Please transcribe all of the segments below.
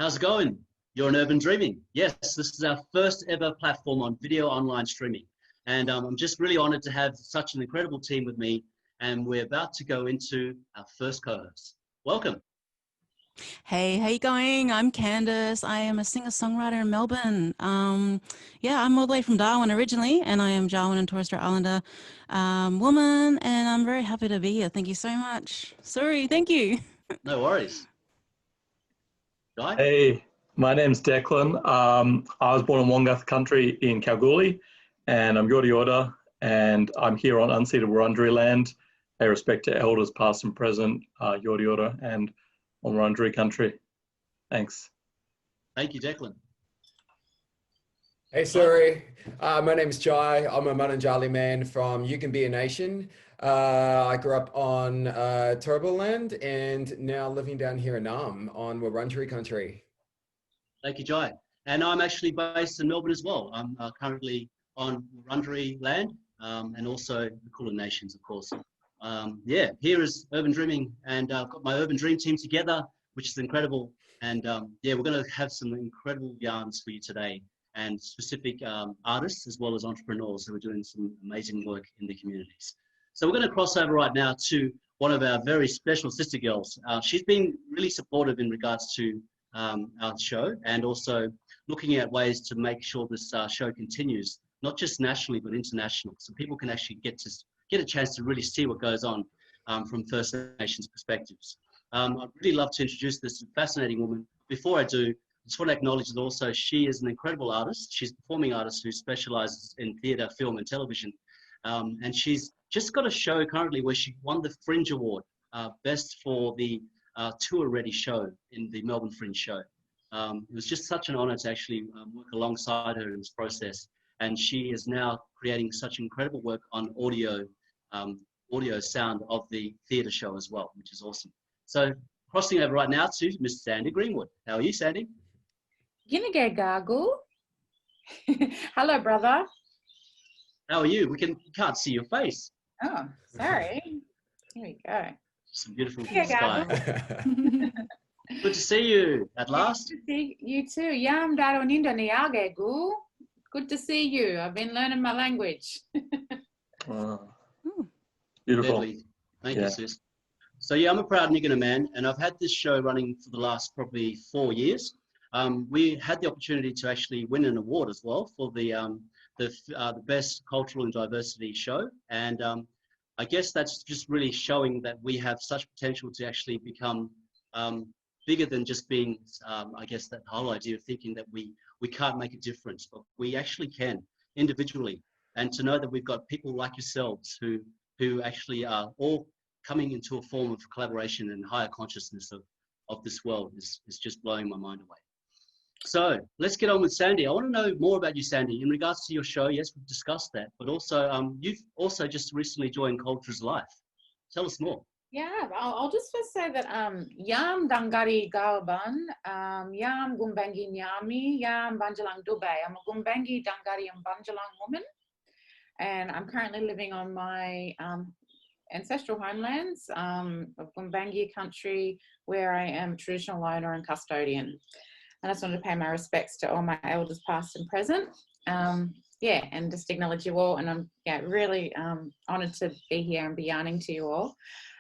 How's it going? You're on Urban Dreaming. Yes, this is our first ever platform on video online streaming. And I'm just really honored to have such an incredible team with me. And we're about to go into our first co-host. Welcome. Hey, how you going? I'm Candice. I am a singer-songwriter in Melbourne. I'm all the way from Darwin originally, and I am Jawoyn and Torres Strait Islander woman, and I'm very happy to be here. Thank you so much. Sorry, thank you. No worries. Guy? Hey, my name's Declan. I was born in Wongath country in Kalgoorlie, and I'm Yorta Yorta, and I'm here on unceded Wurundjeri land. Pay respect to elders past and present, Yorta Yorta, and on Wurundjeri country. Thanks. Thank you, Declan. Hey, sorry. My name's Jai. I'm a Murrunjali man from Yugambeh Nation. I grew up on Turrbal land and now living down here in Naarm on Wurundjeri country. Thank you, Jai. And I'm actually based in Melbourne as well. I'm currently on Wurundjeri land and also the Kulin Nations, of course. Here is Urban Dreaming, and I've got my Urban Dream team together, which is incredible. And we're going to have some incredible yarns for you today, and specific artists as well as entrepreneurs who are doing some amazing work in the communities. So we're going to cross over right now to one of our very special sister girls. She's been really supportive in regards to our show, and also looking at ways to make sure this show continues, not just nationally, but international, so people can actually get a chance to really see what goes on from First Nations perspectives. I'd really love to introduce this fascinating woman. Before I do, I just want to acknowledge that also she is an incredible artist. She's a performing artist who specializes in theatre, film and television. And she's just got a show currently where she won the Fringe Award, best for the tour-ready show in the Melbourne Fringe show. It was just such an honor to actually work alongside her in this process. And she is now creating such incredible work on audio sound of the theatre show as well, which is awesome. So crossing over right now to Miss Sandy Greenwood. How are you, Sandy? Ginniga gargle. Hello, brother. How are you? We can't see your face. Oh, sorry. Here we go. Some beautiful Yeah, sky. Good to see you at last. Good to see you too. Yam daro ninda niage gu. Good to see you. I've been learning my language. Beautiful. Deadly. Thank you, sis. So I'm a proud Nyikina man, and I've had this show running for the last probably 4 years. We had the opportunity to actually win an award as well for the best cultural and diversity show, and I guess that's just really showing that we have such potential to actually become bigger than just being, I guess, that whole idea of thinking that we can't make a difference, but we actually can individually, and to know that we've got people like yourselves who actually are all coming into a form of collaboration and higher consciousness of this world is just blowing my mind away. So let's get on with Sandy. I want to know more about you, Sandy, in regards to your show. Yes, we've discussed that, but also you've also just recently joined Cultures Life. Tell us more. Yeah, I'll just first say that yam dangari galban, yam gumbangi nyami, yam banjalang dubai. I'm a gumbangi dangari and banjalang woman, and I'm currently living on my ancestral homelands of Gumbaynggirr country, where I am a traditional owner and custodian. And I just wanted to pay my respects to all my elders past and present. And just acknowledge you all. And I'm really honoured to be here and be yarning to you all.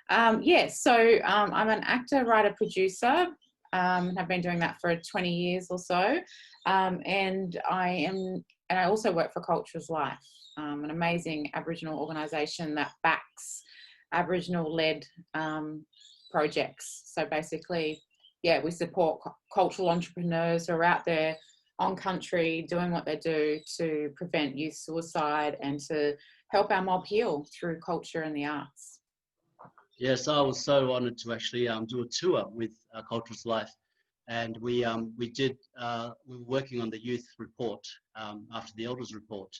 I'm an actor, writer, producer, and I've been doing that for 20 years or so. And I also work for Cultures Life, an amazing Aboriginal organisation that backs Aboriginal-led projects. So basically, we support cultural entrepreneurs who are out there on country doing what they do to prevent youth suicide and to help our mob heal through culture and the arts. Yes, I was so honoured to actually do a tour with Cultures Life, and we were working on the youth report after the elders report,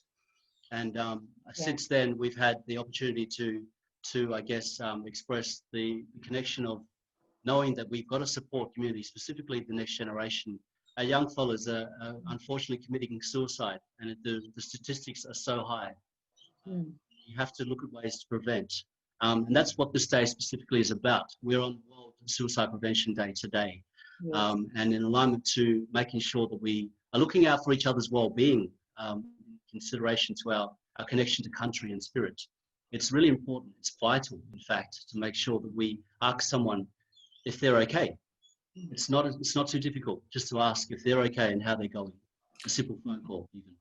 and since then we've had the opportunity to I guess express the connection of knowing that we've got to support community, specifically the next generation. Our young fellas are unfortunately committing suicide, and the statistics are so high. You have to look at ways to prevent. And that's what this day specifically is about. We're on World Suicide Prevention Day today. and in alignment to making sure that we are looking out for each other's well-being, in consideration to our connection to country and spirit. It's really important, it's vital, in fact, to make sure that we ask someone if they're okay. It's not too difficult just to ask if they're okay and how they're going. A simple phone call, even.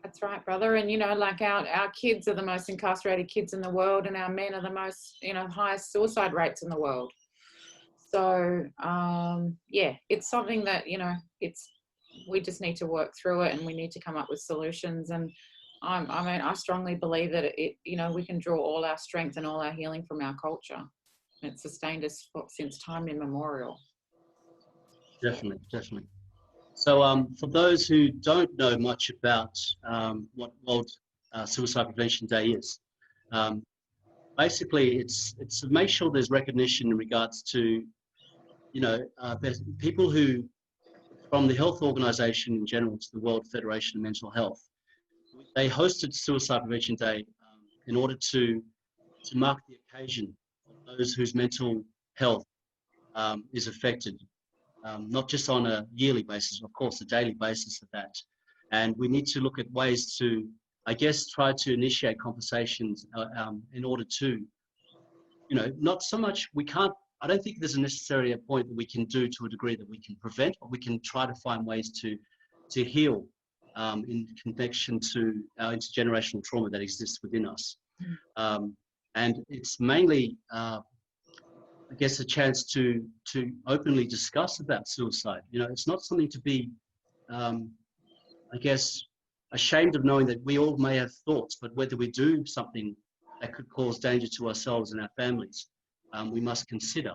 That's right, brother. And, you know, like our kids are the most incarcerated kids in the world, and our men are the most, you know, highest suicide rates in the world. So, yeah, it's something that, you know, we just need to work through it, and we need to come up with solutions. And I strongly believe that you know, we can draw all our strength and all our healing from our culture. It's sustained us since time immemorial. Definitely, definitely. So for those who don't know much about what World Suicide Prevention Day is, basically it's to make sure there's recognition in regards to, you know, people who, from the health organization in general to the World Federation of Mental Health, they hosted Suicide Prevention Day in order to mark the occasion of those whose mental health is affected. Not just on a yearly basis, of course, a daily basis of that. And we need to look at ways to, I guess, try to initiate conversations in order to, you know, not so much, I don't think there's necessarily a point that we can do to a degree that we can prevent, but we can try to find ways to heal in connection to our intergenerational trauma that exists within us. And it's mainly, I guess, a chance to openly discuss about suicide. You know, it's not something to be, I guess, ashamed of knowing that we all may have thoughts, but whether we do something that could cause danger to ourselves and our families, we must consider.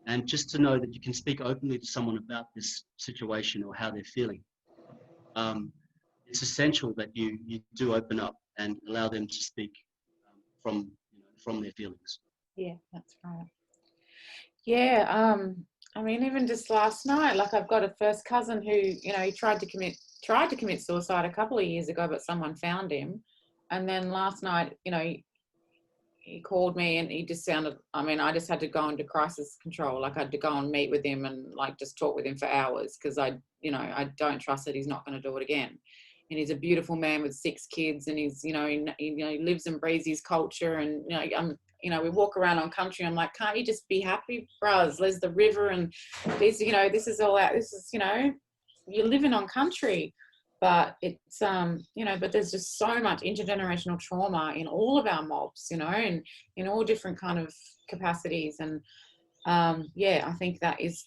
And just to know that you can speak openly to someone about this situation or how they're feeling. It's essential that you do open up and allow them to speak from their feelings. Yeah, that's right. Yeah, I mean, even just last night, like I've got a first cousin who, you know, he tried to commit suicide a couple of years ago, but someone found him. And then last night, you know, he called me and he just sounded, I mean, I just had to go into crisis control. Like I had to go and meet with him and like just talk with him for hours, because I don't trust that he's not going to do it again. And he's a beautiful man with 6 kids, and he's, you know, he lives and breathes his culture. And, you know, we walk around on country. I'm like, can't you just be happy, bros? There's the river, and this, you know, this is all out. This is, you know, you're living on country, but it's, you know, but there's just so much intergenerational trauma in all of our mobs, you know, and in all different kind of capacities. And yeah, I think that is,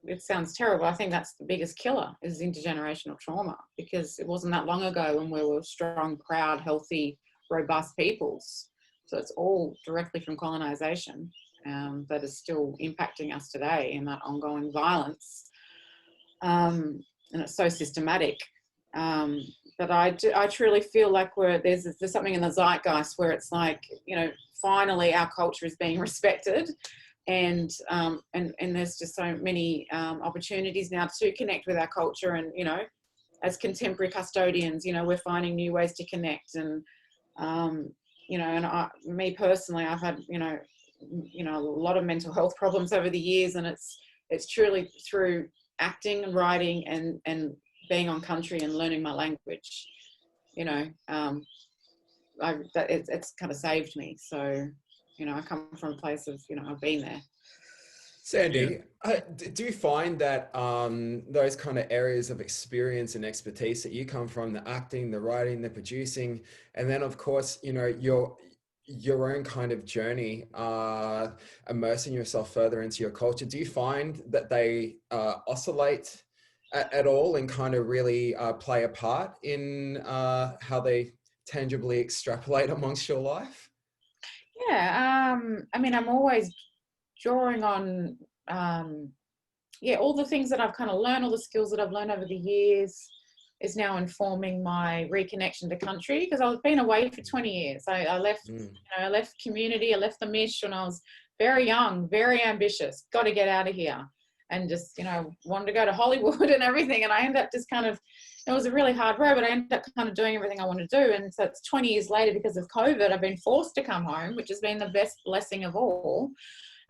it sounds terrible. I think that's the biggest killer, is intergenerational trauma, because it wasn't that long ago when we were strong, proud, healthy, robust peoples. So it's all directly from colonization that is still impacting us today in that ongoing violence. And it's so systematic. But I truly feel like there's something in the zeitgeist where it's like, you know, finally our culture is being respected. And there's just so many opportunities now to connect with our culture. And, you know, as contemporary custodians, you know, we're finding new ways to connect. And, you know, and me personally, I've had, you know, a lot of mental health problems over the years. And it's truly through acting and writing and being on country and learning my language, you know, it's kind of saved me. So, you know, I come from a place of, you know, I've been there. Sandy, do you find that those kind of areas of experience and expertise that you come from, the acting, the writing, the producing, and then of course, you know, your own kind of journey, immersing yourself further into your culture, do you find that they oscillate at all and kind of really play a part in how they tangibly extrapolate amongst your life? Yeah, I mean, I'm always drawing on, yeah, all the things that I've kind of learned, all the skills that I've learned over the years is now informing my reconnection to country, because I've been away for 20 years. I left, you know, I left community, I left the mish when I was very young, very ambitious, got to get out of here, and just, you know, wanted to go to Hollywood and everything. And I ended up just kind of, it was a really hard road, but I ended up kind of doing everything I wanted to do. And so it's 20 years later, because of COVID, I've been forced to come home, which has been the best blessing of all.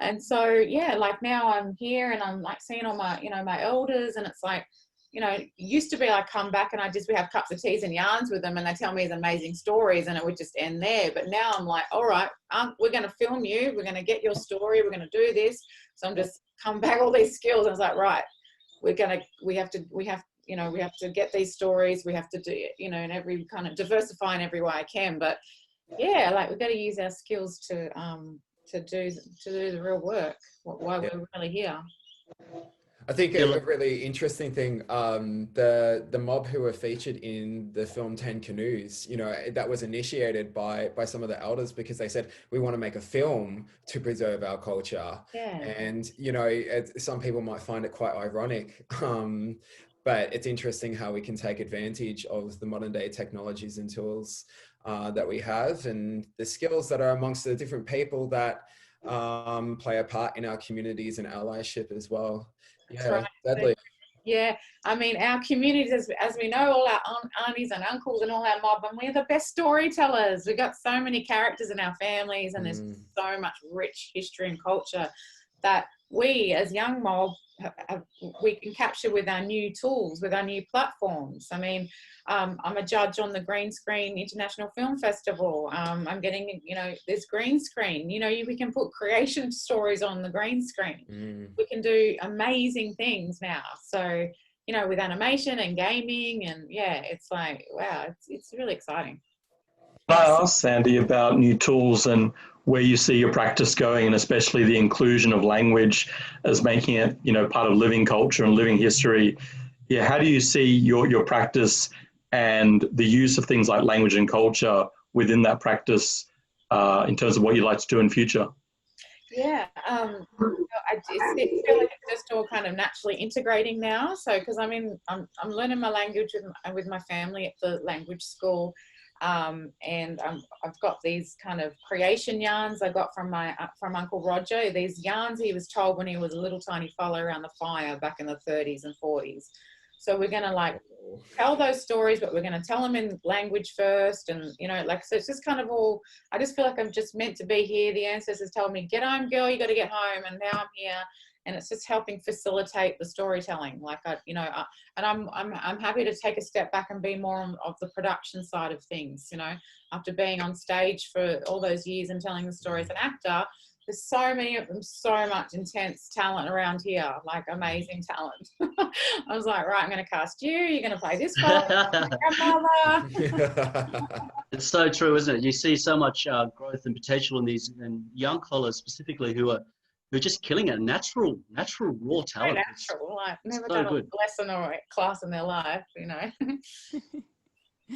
And so, yeah, like now I'm here and I'm like seeing all my, my elders, and it's like, it used to be I come back and we have cups of teas and yarns with them and they tell me these amazing stories and it would just end there. But now I'm like, all right, we're going to film you. We're going to get your story. We're going to do this. So I'm just come back all these skills. And I was like, right, we have to get these stories. We have to do, in every kind of diversify in every way I can. But yeah, like we've got to use our skills to do the real work, why we're really here. I think a really interesting thing, the mob who were featured in the film 10 Canoes, that was initiated by some of the elders because they said, we want to make a film to preserve our culture. Yeah. And, some people might find it quite ironic, but it's interesting how we can take advantage of the modern day technologies and tools that we have and the skills that are amongst the different people that play a part in our communities and allyship as well. Yeah, right. deadly. Yeah, I mean, our communities, as we know, all our aunties and uncles and all our mob, and we're the best storytellers. We've got so many characters in our families, and there's so much rich history and culture that we, as young mob, we can capture with our new tools, with our new platforms. I mean, I'm a judge on the Green Screen International Film Festival. I'm getting, there's green screen. We can put creation stories on the green screen. We can do amazing things now. So, with animation and gaming, and yeah, it's like, wow, it's really exciting. I asked Sandy about new tools and where you see your practice going, and especially the inclusion of language as making it, part of living culture and living history. Yeah, how do you see your practice and the use of things like language and culture within that practice in terms of what you'd like to do in future? Yeah, I feel like it's just all kind of naturally integrating now. So, because I'm learning my language with my family at the language school. And I've got these kind of creation yarns I got from Uncle Roger. These yarns he was told when he was a little tiny fella around the fire back in the 30s and 40s. So we're going to tell those stories, but we're going to tell them in language first. And, so it's just kind of all, I just feel like I'm just meant to be here. The ancestors told me, get home, girl, you got to get home. And now I'm here. And it's just helping facilitate the storytelling. And I'm happy to take a step back and be more of the production side of things. After being on stage for all those years and telling the story as an actor, there's so many of them, so much intense talent around here, like amazing talent. I was like, right, I'm going to cast you. You're going to play this part, grandmother. It's so true, isn't it? You see so much growth and potential in these and young fellas specifically who are just killing it. Natural raw talent. Natural, like never so done good. a lesson or a class in their life,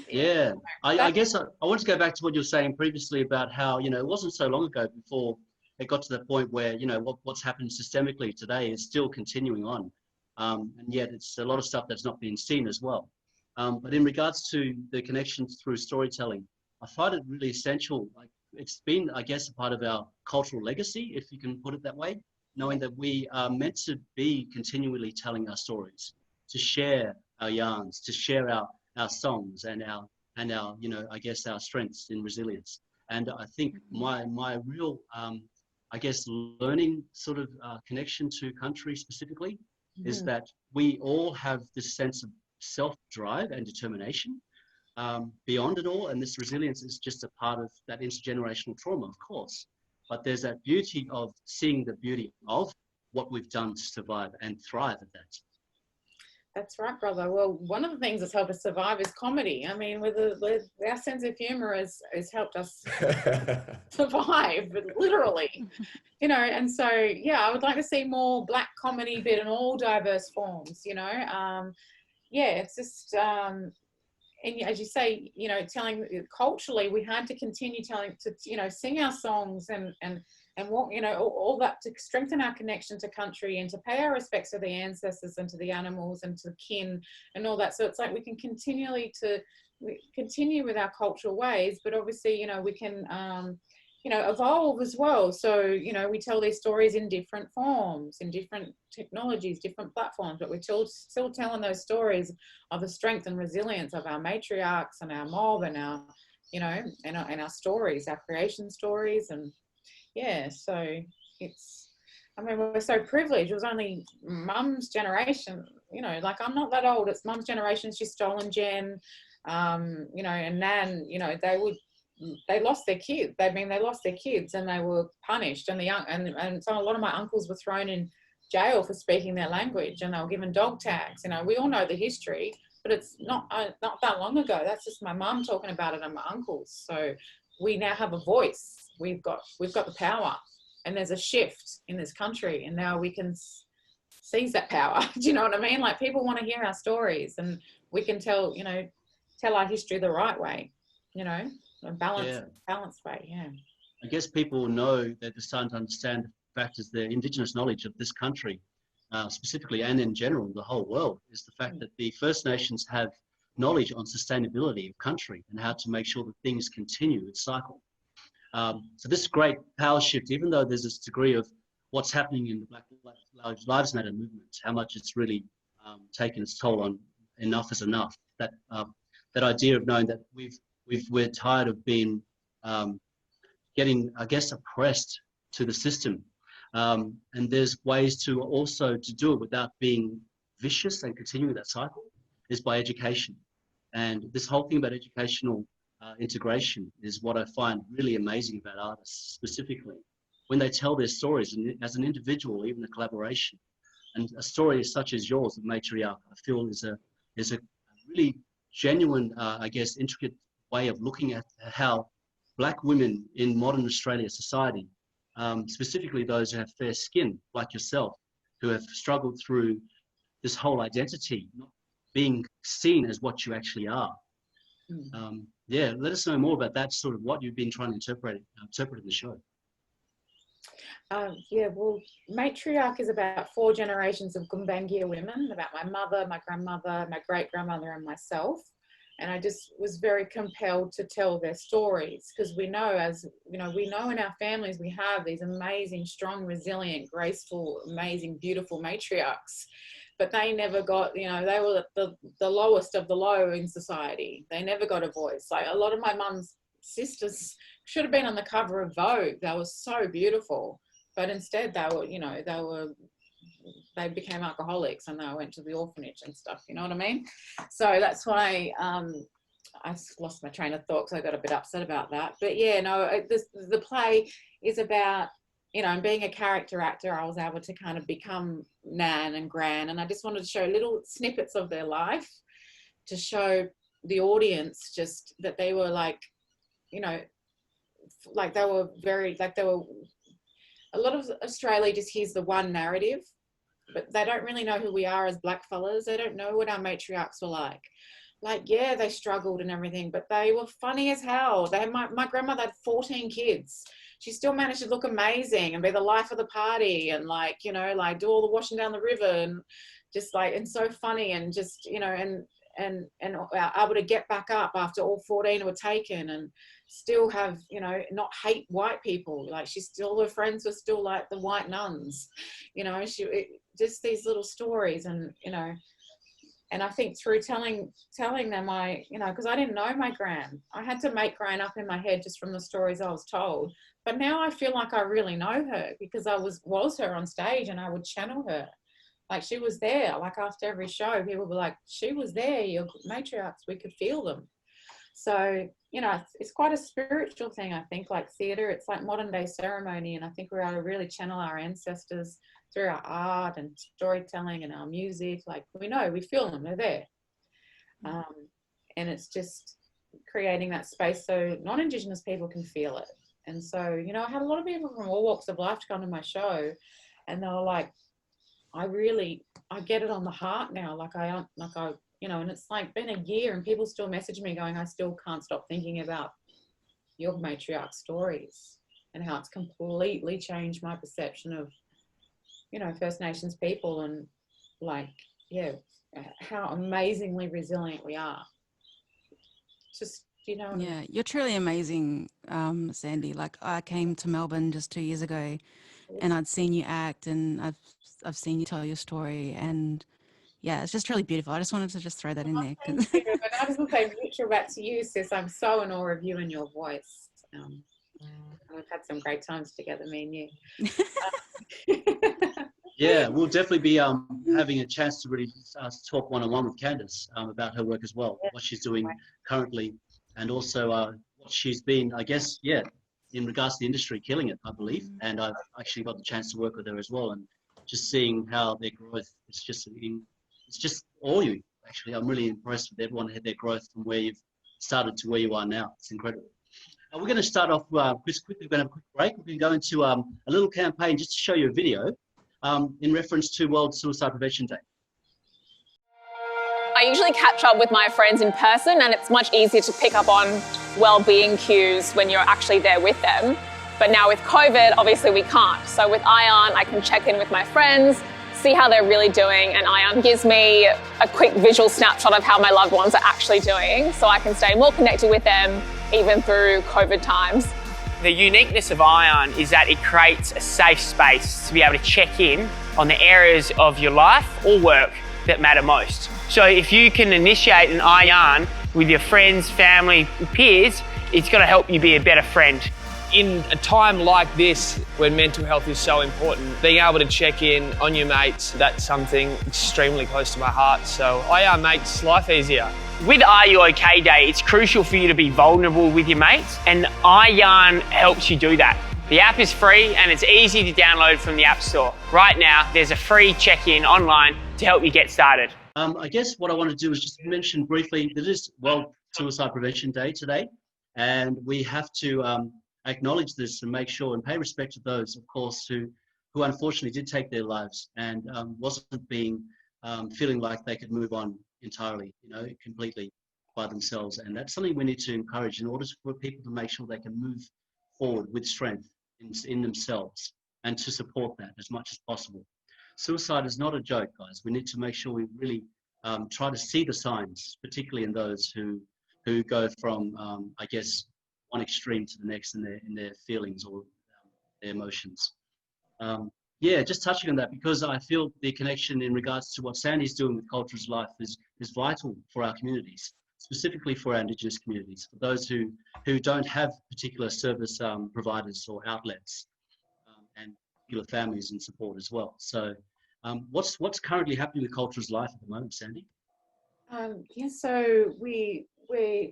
Yeah, I guess I want to go back to what you were saying previously about how, it wasn't so long ago before it got to the point where, what's happened systemically today is still continuing on. And yet it's a lot of stuff that's not being seen as well. But in regards to the connections through storytelling, I find it really essential. Like, it's been, I guess, a part of our cultural legacy, if you can put it that way, knowing that we are meant to be continually telling our stories, to share our yarns, to share our songs and our I guess our strengths in resilience. And I think my real I guess learning sort of connection to country specifically is that we all have this sense of self-drive and determination beyond it all, and this resilience is just a part of that intergenerational trauma, of course, but there's that beauty of seeing the beauty of what we've done to survive and thrive at that. That's right, brother. Well, one of the things that's helped us survive is comedy. I mean, with our sense of humor has helped us survive, literally, and so, yeah, I would like to see more Black comedy, but in all diverse forms, yeah, it's just, and as you say, telling culturally, we had to continue telling, to, sing our songs and what, all that to strengthen our connection to country and to pay our respects to the ancestors and to the animals and to kin and all that. So it's like we can continue with our cultural ways, but obviously, we can, evolve as well. So, we tell these stories in different forms, in different technologies, different platforms, but we're still telling those stories of the strength and resilience of our matriarchs and our mob and our, and our stories, our creation stories. And yeah, so it's I mean, we're so privileged. It was only mum's generation, you know, like I'm not that old. It's mum's generation. She's stolen Jen, you know, and Nan, you know, they lost their kids. They lost their kids and they were punished. And so a lot of my uncles were thrown in jail for speaking their language, and they were given dog tags. You know, we all know the history, but it's not that long ago. That's just my mum talking about it and my uncles. So we now have a voice. We've got the power, and there's a shift in this country, and now we can seize that power. Do you know what I mean? Like, people want to hear our stories, and we can tell our history the right way, you know, a balanced way. Yeah. I guess people know that they're starting to understand the fact is the Indigenous knowledge of this country, specifically and in general, the whole world, is the fact that the First Nations have knowledge on sustainability of country and how to make sure that things continue its cycle. So this great power shift, even though there's this degree of what's happening in the Black Lives Matter movement, how much it's really taken its toll on enough is enough. That idea of knowing that we're tired of being getting, I guess, oppressed to the system, and there's ways to also to do it without being vicious and continuing that cycle is by education. And this whole thing about educational integration is what I find really amazing about artists, specifically when they tell their stories, and as an individual, even a collaboration. And a story such as yours, the Matriarch, I feel is a really genuine, I guess, intricate way of looking at how Black women in modern Australia society, specifically those who have fair skin, like yourself, who have struggled through this whole identity, not being seen as what you actually are. Yeah, let us know more about that, sort of what you've been trying to interpret in the show. Yeah, well, Matriarch is about 4 generations of Gumbaynggirr women, about my mother, my grandmother, my great-grandmother and myself. And I just was very compelled to tell their stories, because we know, as you know, we know in our families we have these amazing, strong, resilient, graceful, amazing, beautiful matriarchs. But they never got, you know, they were the lowest of the low in society. They never got a voice. Like, a lot of my mum's sisters should have been on the cover of Vogue. They were so beautiful. But instead they were, you know, they became alcoholics and they went to the orphanage and stuff, you know what I mean? So that's why I lost my train of thought, because I got a bit upset about that. But yeah, no, the play is about, you know, and being a character actor, I was able to kind of become Nan and Gran, and I just wanted to show little snippets of their life to show the audience just that they were like, you know, like they were a lot of Australia just hears the one narrative, but they don't really know who we are as black fellas. They don't know what our matriarchs were like. Like, yeah, they struggled and everything, but they were funny as hell. My grandmother had 14 kids. She still managed to look amazing and be the life of the party, and like, you know, like do all the washing down the river, and just like, and so funny, and just, you know, and able to get back up after all 14 were taken, and still have, you know, not hate white people. Like, her friends were still like the white nuns, you know, just these little stories. And, you know, and I think through telling them, you know, because I didn't know my Gran. I had to make Gran up in my head just from the stories I was told. But now I feel like I really know her, because I was her on stage, and I would channel her. Like, she was there. Like, after every show, people were like, she was there, your matriarchs, we could feel them. So, you know, it's quite a spiritual thing, I think, like theatre. It's like modern day ceremony, and I think we're able to really channel our ancestors through our art and storytelling and our music. Like, we feel them, they're there. And it's just creating that space so non-Indigenous people can feel it. And so, you know, I had a lot of people from all walks of life to come to my show, and they were like, I get it on the heart now. Like I, you know, and it's like been a year and people still message me going, I still can't stop thinking about your matriarch stories and how it's completely changed my perception of, you know, First Nations people, and like, yeah, how amazingly resilient we are. Just, you know. Yeah, you're truly amazing, Sandy. Like, I came to Melbourne just 2 years ago, and I'd seen you act, and I've seen you tell your story, and yeah, it's just really beautiful. I just wanted to just throw that in there. Thank you. And I just want to say mutual back to you, sis. I'm so in awe of you and your voice. We've had some great times together, me and you. Yeah, we'll definitely be having a chance to really talk one-on-one with Candice about her work as well, what she's doing currently, and also what she's been, I guess, in regards to the industry, killing it, I believe. And I've actually got the chance to work with her as well, and just seeing how their growth, it's just all you, actually. I'm really impressed with everyone, their growth from where you've started to where you are now. It's incredible. We're going to start off just quickly. We're going to have a quick break. We're going to go into a little campaign just to show you a video in reference to World Suicide Prevention Day. I usually catch up with my friends in person, and it's much easier to pick up on well-being cues when you're actually there with them. But now with COVID, obviously we can't. So with iYarn, I can check in with my friends, see how they're really doing, and iYarn gives me a quick visual snapshot of how my loved ones are actually doing, so I can stay more connected with them even through COVID times. The uniqueness of iYarn is that it creates a safe space to be able to check in on the areas of your life or work that matter most. So if you can initiate an iYarn with your friends, family, peers, it's going to help you be a better friend. In a time like this, when mental health is so important, being able to check in on your mates, that's something extremely close to my heart. So iYarn makes life easier. With Are You OK Day, it's crucial for you to be vulnerable with your mates, and iYarn helps you do that. The app is free and it's easy to download from the App Store. Right now, there's a free check-in online to help you get started. I guess what I want to do is just mention briefly that it is World Suicide Prevention Day today, and we have to acknowledge this and make sure and pay respect to those, of course, who unfortunately did take their lives and wasn't feeling like they could move on entirely, completely by themselves. And that's something we need to encourage in order for people to make sure they can move forward with strength in themselves, and to support that as much as possible. Suicide is not a joke, guys. We need to make sure we really try to see the signs, particularly in those who go from, I guess, one extreme to the next in their feelings or their emotions. Just touching on that, because I feel the connection in regards to what Sandy's doing with Cultures Life is vital for our communities, specifically for our Indigenous communities, for those who don't have particular service providers or outlets, and particular families and support as well. So what's currently happening with Cultures Life at the moment, Sandy? So we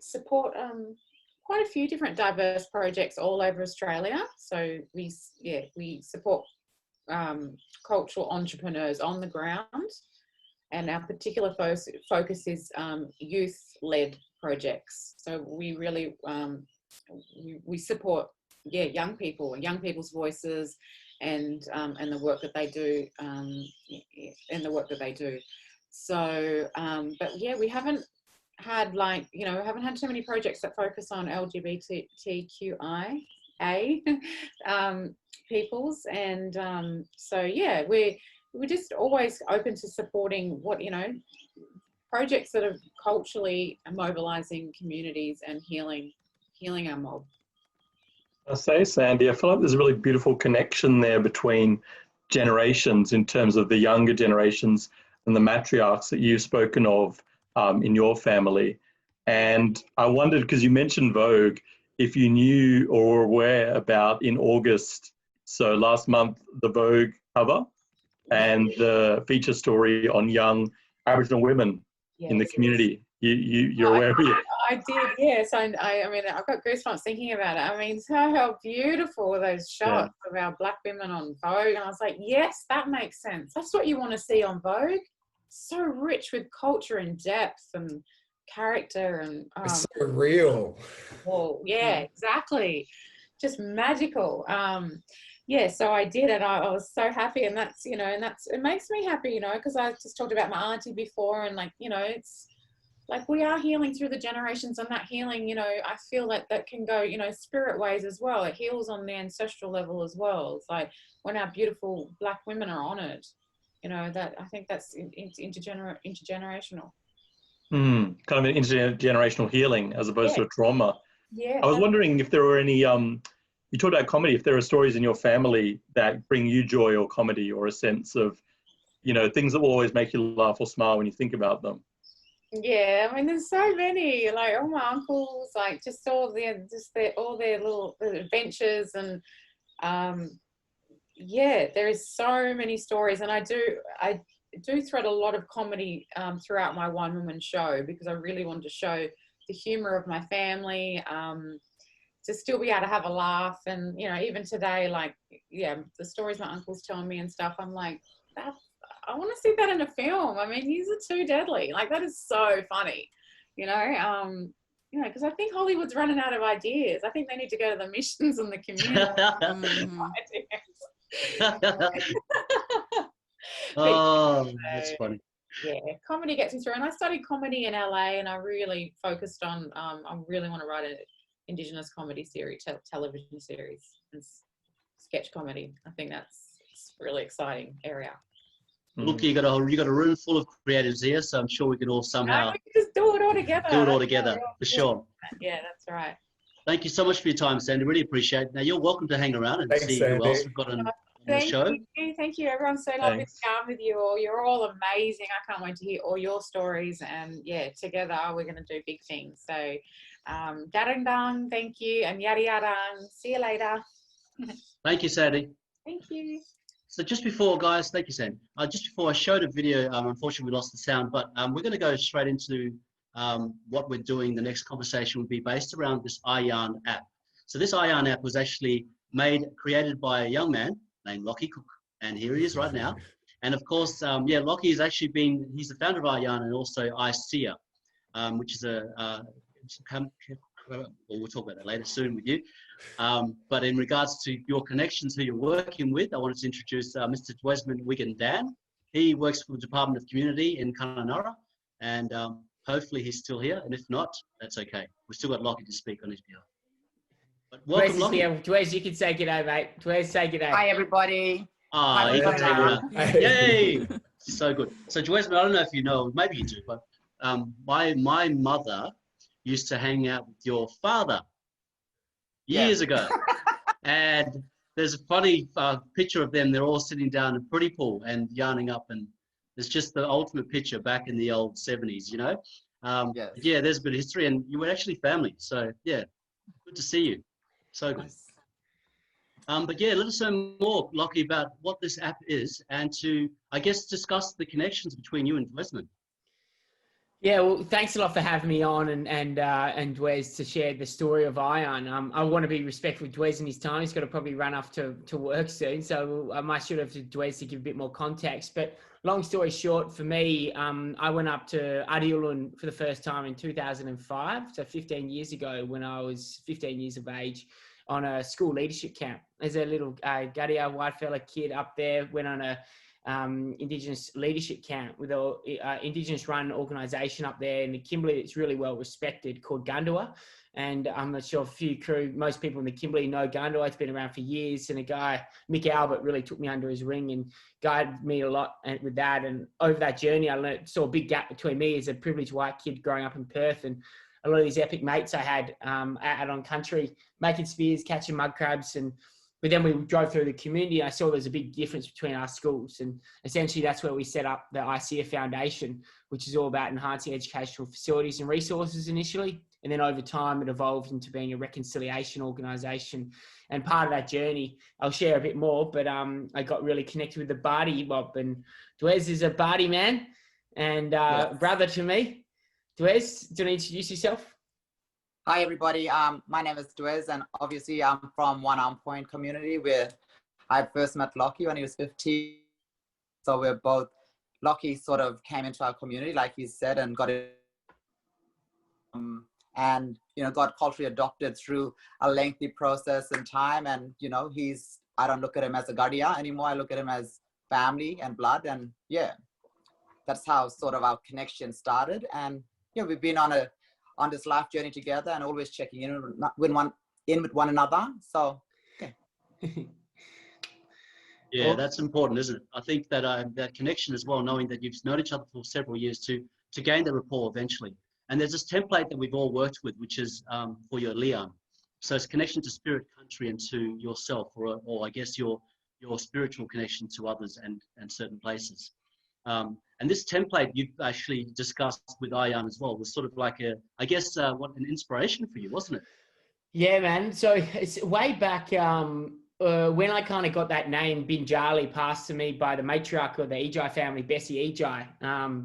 support quite a few different diverse projects all over Australia. So we support cultural entrepreneurs on the ground, and our particular focus is youth-led projects. So we really we support young people's voices, and the work that they do, So, but we haven't had too many projects that focus on LGBTQIA peoples, and we're just always open to supporting projects that are culturally mobilizing communities and healing our mob. I say, Sandy, I feel like there's a really beautiful connection there between generations in terms of the younger generations and the matriarchs that you've spoken of in your family. And I wondered, because you mentioned Vogue, if you knew or were aware about in August, so last month, the Vogue cover and the feature story on young Aboriginal women in the community. You're aware of it? I did, yes. I mean, I've got goosebumps thinking about it. I mean, how beautiful were those shots of our Black women on Vogue. And I was like, yes, that makes sense. That's what you want to see on Vogue. So rich with culture and depth and character, and it's so real. Well, yeah, exactly. Just magical. So I did, and I was so happy, and that's, it makes me happy, because I just talked about my auntie before, and it's like we are healing through the generations, and that healing, I feel like that can go, spirit ways as well. It heals on the ancestral level as well. It's like when our beautiful Black women are honoured, that I think that's intergenerational. Kind of an intergenerational healing as opposed to a trauma. Yeah. I was wondering if there were any, you talked about comedy, if there are stories in your family that bring you joy or comedy, or a sense of, things that will always make you laugh or smile when you think about them. Yeah, I mean, there's so many, like all my uncles, like all their little adventures, and yeah, there is so many stories, and I do thread a lot of comedy throughout my one-woman show, because I really wanted to show the humor of my family, to still be able to have a laugh. And, you know, even today, like, yeah, the stories my uncle's telling me and stuff, I'm like, I want to see that in a film. I mean, these are too deadly. Like, that is so funny, you know, because I think Hollywood's running out of ideas. I think they need to go to the missions and the community. Oh, that's funny. Yeah, comedy gets me through. And I studied comedy in LA, and I really focused on, I really want to write an Indigenous comedy series, television series, and sketch comedy. I think that's a really exciting area. Look, you got a room full of creatives here, so I'm sure we can all somehow we can just do it all together. Do it all together, for sure. Yeah, that's right. Thank you so much for your time, Sandy. Really appreciate it. Now, you're welcome to hang around and see Sandy. who else we've got on the show. Thank you. Everyone's so lovely to come with you all. You're all amazing. I can't wait to hear all your stories. And yeah, together we're going to do big things. So, Darandang, thank you, and Yari Yarang. See you later. Thank you, Sandy. Thank you. So just before, guys, thank you, Sandy. Just before I showed a video, unfortunately we lost the sound, but we're going to go straight into what we're doing. The next conversation will be based around this iYarn app. So this iYarn app was actually created by a young man named Lockie Cooke, and here he is right now. And of course, yeah, Lockie has actually he's the founder of iYarn and also iSeer, which is we'll talk about that later soon with you. But in regards to your connections who you're working with, I wanted to introduce Mr. Dwesmond Wiggan-Dann. He works for the Department of Community in Kununurra, and hopefully he's still here. And if not, that's okay. We've still got Lockie to speak on his behalf. But welcome, Lockie. Dwes, you can say g'day, mate. Dwes, say g'day. Hi, everybody. Ah, you can take it around. Yay! So good. So Dwesmond, I don't know if you know, maybe you do, but my mother used to hang out with your father years ago. And there's a funny picture of them. They're all sitting down in Pretty Pool and yarning up, and it's just the ultimate picture back in the old 70s, you know? Yes. Yeah, there's a bit of history, and you were actually family. So yeah, good to see you. So good. Nice. But yeah, let us know more, Lockie, about what this app is, and to, I guess, discuss the connections between you and Dwesmond. Yeah, well, thanks a lot for having me on and Dwes to share the story of iYarn. I want to be respectful of Dwes and his time. He's got to probably run off to work soon, so I might should have to Dwes to give a bit more context. But long story short, for me, I went up to Adiulun for the first time in 2005, so 15 years ago when I was 15 years of age, on a school leadership camp. As a little Gadia white fella kid up there, went on a Indigenous leadership camp with a Indigenous run organisation up there in the Kimberley that's really well respected, called Gundua. And I'm not sure most people in the Kimberley know Gundua. It's been around for years, and a guy, Mick Albert, really took me under his wing and guided me a lot with that. And over that journey, I saw a big gap between me as a privileged white kid growing up in Perth and a lot of these epic mates I had out on country, making spears, catching mud crabs. But then we drove through the community, and I saw there was a big difference between our schools. And essentially that's where we set up the iSeer Foundation, which is all about enhancing educational facilities and resources initially. And then over time, it evolved into being a reconciliation organisation. And part of that journey, I'll share a bit more, but I got really connected with the Bardi mob. And Dwes is a Bardi man and brother to me. Dwes, do you want to introduce yourself? Hi, everybody. My name is Dwes, and obviously I'm from One Arm Point community, where I first met Lockie when he was 15. So we're both, Lockie sort of came into our community, like he said, and got it, and, you know, got culturally adopted through a lengthy process and time. And, you know, I don't look at him as a Gadia anymore. I look at him as family and blood. And yeah, that's how sort of our connection started. And yeah, we've been on this life journey together and always checking in with one another. So, okay. Yeah, that's important, isn't it? I think that that connection as well, knowing that you've known each other for several years to gain the rapport eventually. And there's this template that we've all worked with, which is for your Liyan. So it's connection to spirit, country, and to yourself, or I guess your spiritual connection to others and certain places. And this template you've actually discussed with iYarn as well was sort of like an inspiration for you, wasn't it? Yeah, man. So it's way back when I kind of got that name, Binjali, passed to me by the matriarch of the Ejai family, Bessie Ejai,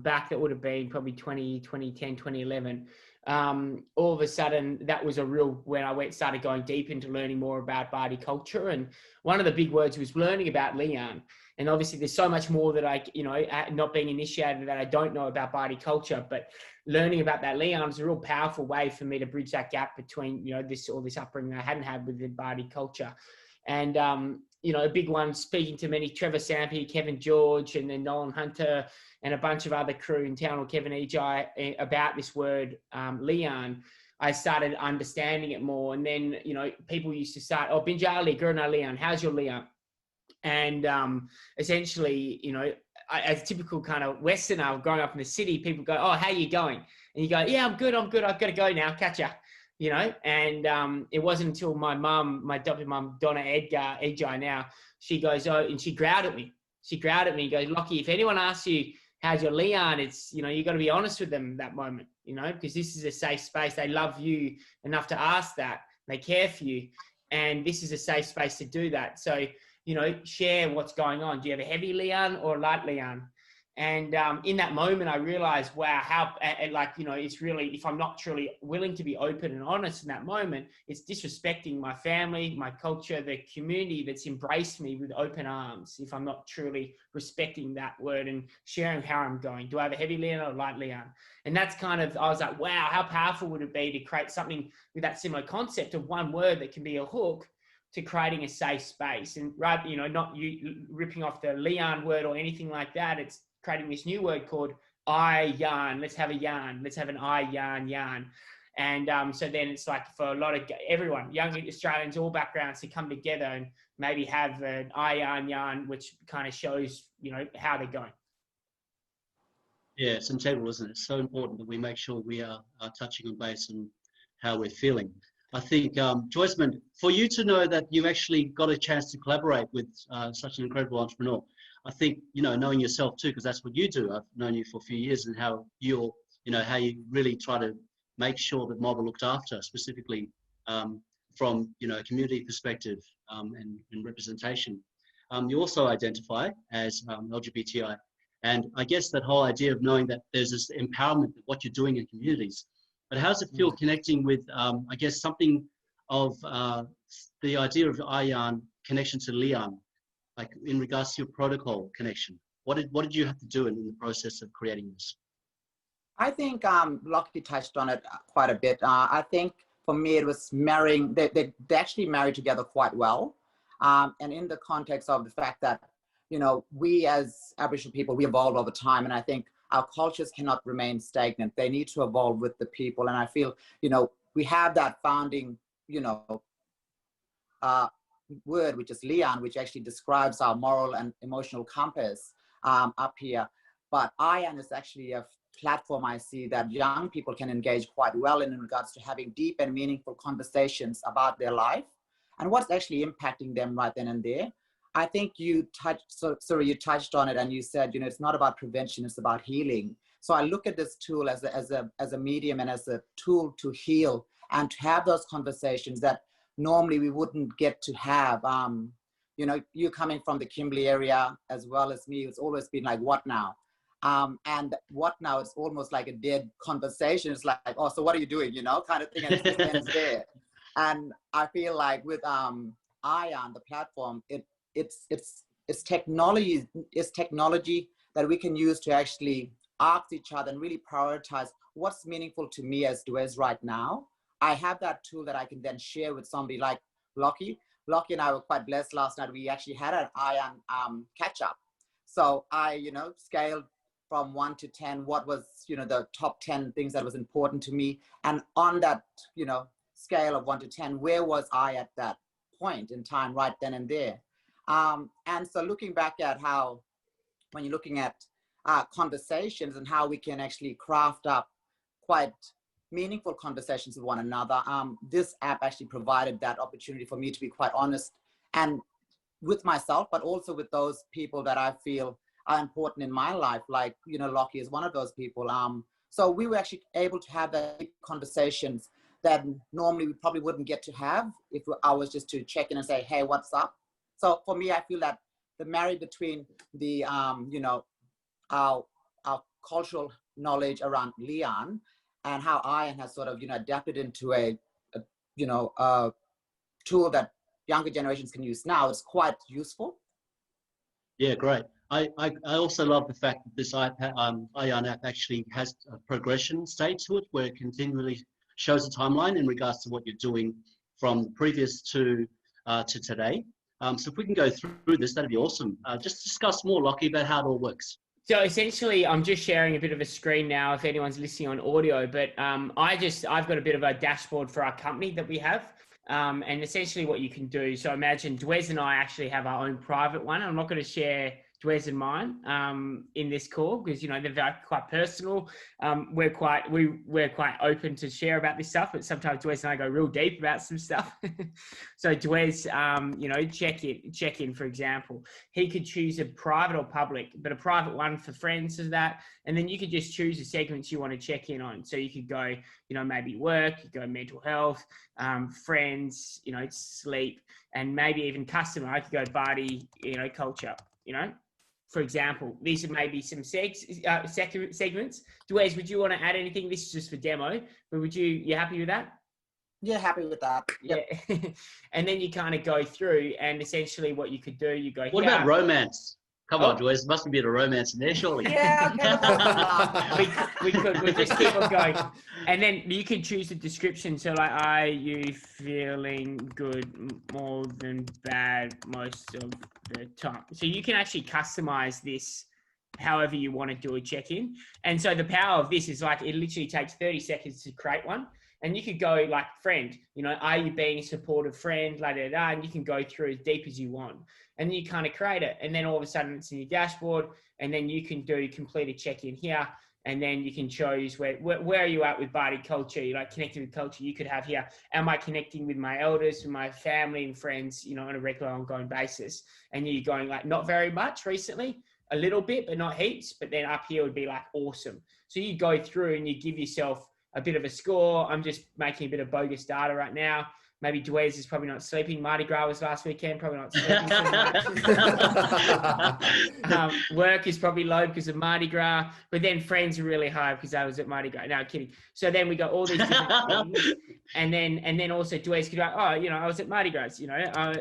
back that would have been probably 2010, 2011. All of a sudden, that was a real, when I started going deep into learning more about Bardi culture. And one of the big words was learning about Liyan. And obviously there's so much more that not being initiated that I don't know about Bardi culture, but learning about that Liyan is a real powerful way for me to bridge that gap between, this upbringing I hadn't had within Bardi culture. And, a big one, speaking to many, Trevor Sampi, Kevin George, and then Nolan Hunter, and a bunch of other crew in town, or Kevin Ejai, about this word, Liyan, I started understanding it more. And then, people used to start, oh, Binjali, Gurna Liyan, how's your Liyan? And essentially, as a typical kind of Westerner growing up in the city, people go, oh, how you going? And you go, yeah, I'm good. I've got to go now. Catch ya. And it wasn't until my mum, my adopted mum, Donna Ejai now, she goes, oh, and she growled at me. She growled at me and goes, Lockie, if anyone asks you, how's your Liyan? It's, you got to be honest with them that moment, because this is a safe space. They love you enough to ask that. They care for you. And this is a safe space to do that. So, share what's going on. Do you have a heavy Liyan or a light Liyan? And in that moment, I realized, wow, how, it's really, if I'm not truly willing to be open and honest in that moment, it's disrespecting my family, my culture, the community that's embraced me with open arms. If I'm not truly respecting that word and sharing how I'm going, do I have a heavy Liyan or a light Liyan? And that's kind of, I was like, wow, how powerful would it be to create something with that similar concept of one word that can be a hook to creating a safe space. And not you ripping off the Liyan word or anything like that. It's creating this new word called iYarn. Let's have a yarn. Let's have an iYarn yarn. And so then it's like for a lot of everyone, young Australians, all backgrounds, to come together and maybe have an iYarn yarn, which kind of shows, how they're going. Yeah, it's integral, isn't it? It's so important that we make sure we are touching on base and how we're feeling. I think, Dwesmond, for you to know that you actually got a chance to collaborate with such an incredible entrepreneur, I think, knowing yourself too, because that's what you do. I've known you for a few years, and how you really try to make sure that mob are looked after, specifically from, a community perspective and representation. You also identify as LGBTI. And I guess that whole idea of knowing that there's this empowerment of what you're doing in communities. But how does it feel connecting with, I guess, something of the idea of iYarn connection to Liyan, like in regards to your protocol connection? What did you have to do in the process of creating this? I think Lockie touched on it quite a bit. I think for me it was marrying. They actually married together quite well, and in the context of the fact that we as Aboriginal people, we evolve over time, and I think our cultures cannot remain stagnant. They need to evolve with the people. And I feel, we have that founding, word, which is Liyan, which actually describes our moral and emotional compass up here. But iYarn is actually a platform I see that young people can engage quite well in regards to having deep and meaningful conversations about their life and what's actually impacting them right then and there. I think you touched on it, and you said, it's not about prevention, it's about healing. So I look at this tool as a medium and as a tool to heal and to have those conversations that normally we wouldn't get to have. You coming from the Kimberley area as well as me, it's always been like, what now? And what now is almost like a dead conversation. It's like, oh, so what are you doing? Kind of thing, and it just ends there. And I feel like with iYarn, the platform, it's technology that we can use to actually ask each other and really prioritize what's meaningful to me as Dwes right now. I have that tool that I can then share with somebody like Lockie. Lockie and I were quite blessed last night. We actually had an iYarn catch up. So I, scaled from 1 to 10, what was, the top 10 things that was important to me. And on that, scale of 1 to 10, where was I at that point in time right then and there? And so looking back at how, when you're looking at conversations and how we can actually craft up quite meaningful conversations with one another, this app actually provided that opportunity for me to be quite honest and with myself, but also with those people that I feel are important in my life. Like, Lockie is one of those people. So we were actually able to have that conversations that normally we probably wouldn't get to have if I was just to check in and say, hey, what's up? So for me, I feel that the marriage between the, you know, our cultural knowledge around Liyan and how iYarn has sort of, you know, adapted into a you know, a tool that younger generations can use now is quite useful. Yeah, great. I also love the fact that this iYarn app actually has a progression state to it, where it continually shows a timeline in regards to what you're doing from previous to today. So if we can go through this, that'd be awesome. Just discuss more, Lockie, about how it all works. So essentially, I'm just sharing a bit of a screen now if anyone's listening on audio, but I've got a bit of a dashboard for our company that we have. And essentially what you can do, so imagine Dwes and I actually have our own private one. I'm not going to share Dwes and mine in this call because, you know, they're quite personal. We're quite open to share about this stuff, but sometimes Dwes and I go real deep about some stuff. So Dwes, you know, check in, for example, he could choose a private or public, but a private one for friends is that. And then you could just choose the segments you want to check in on. So you could go, you know, maybe work, you go mental health, friends, you know, sleep, and maybe even customer. I could go body, you know, culture, you know. For example, these are maybe some segments. Dwes, would you want to add anything? This is just for demo, but you happy with that? Yeah, happy with that. Yep. Yeah. And then you kind of go through, and essentially what you could do, you go, what about romance? Come on, Dwes, must be a romance in there, surely. Yeah, we could. We'll just keep on going. And then you can choose the description. So like, are you feeling good more than bad most of the time? So you can actually customize this however you want to do a check-in. And so the power of this is like, it literally takes 30 seconds to create one. And you could go like, friend, you know, are you being a supportive friend, and you can go through as deep as you want. And you kind of create it. And then all of a sudden it's in your dashboard. And then you can complete a check-in here. And then you can choose where are you at with body culture, you like connecting with culture. You could have here, am I connecting with my elders, with my family and friends, you know, on a regular ongoing basis. And you're going like, not very much recently, a little bit, but not heaps. But then up here would be like, awesome. So you go through and you give yourself a bit of a score. I'm just making a bit of bogus data right now. Maybe Dwes is probably not sleeping. Mardi Gras was last weekend, probably not sleeping so much. Work is probably low because of Mardi Gras, but then friends are really high because I was at Mardi Gras. No, I'm kidding. So then we got all these different things. And then also Dwes could go, oh, you know, I was at Mardi Gras, you know,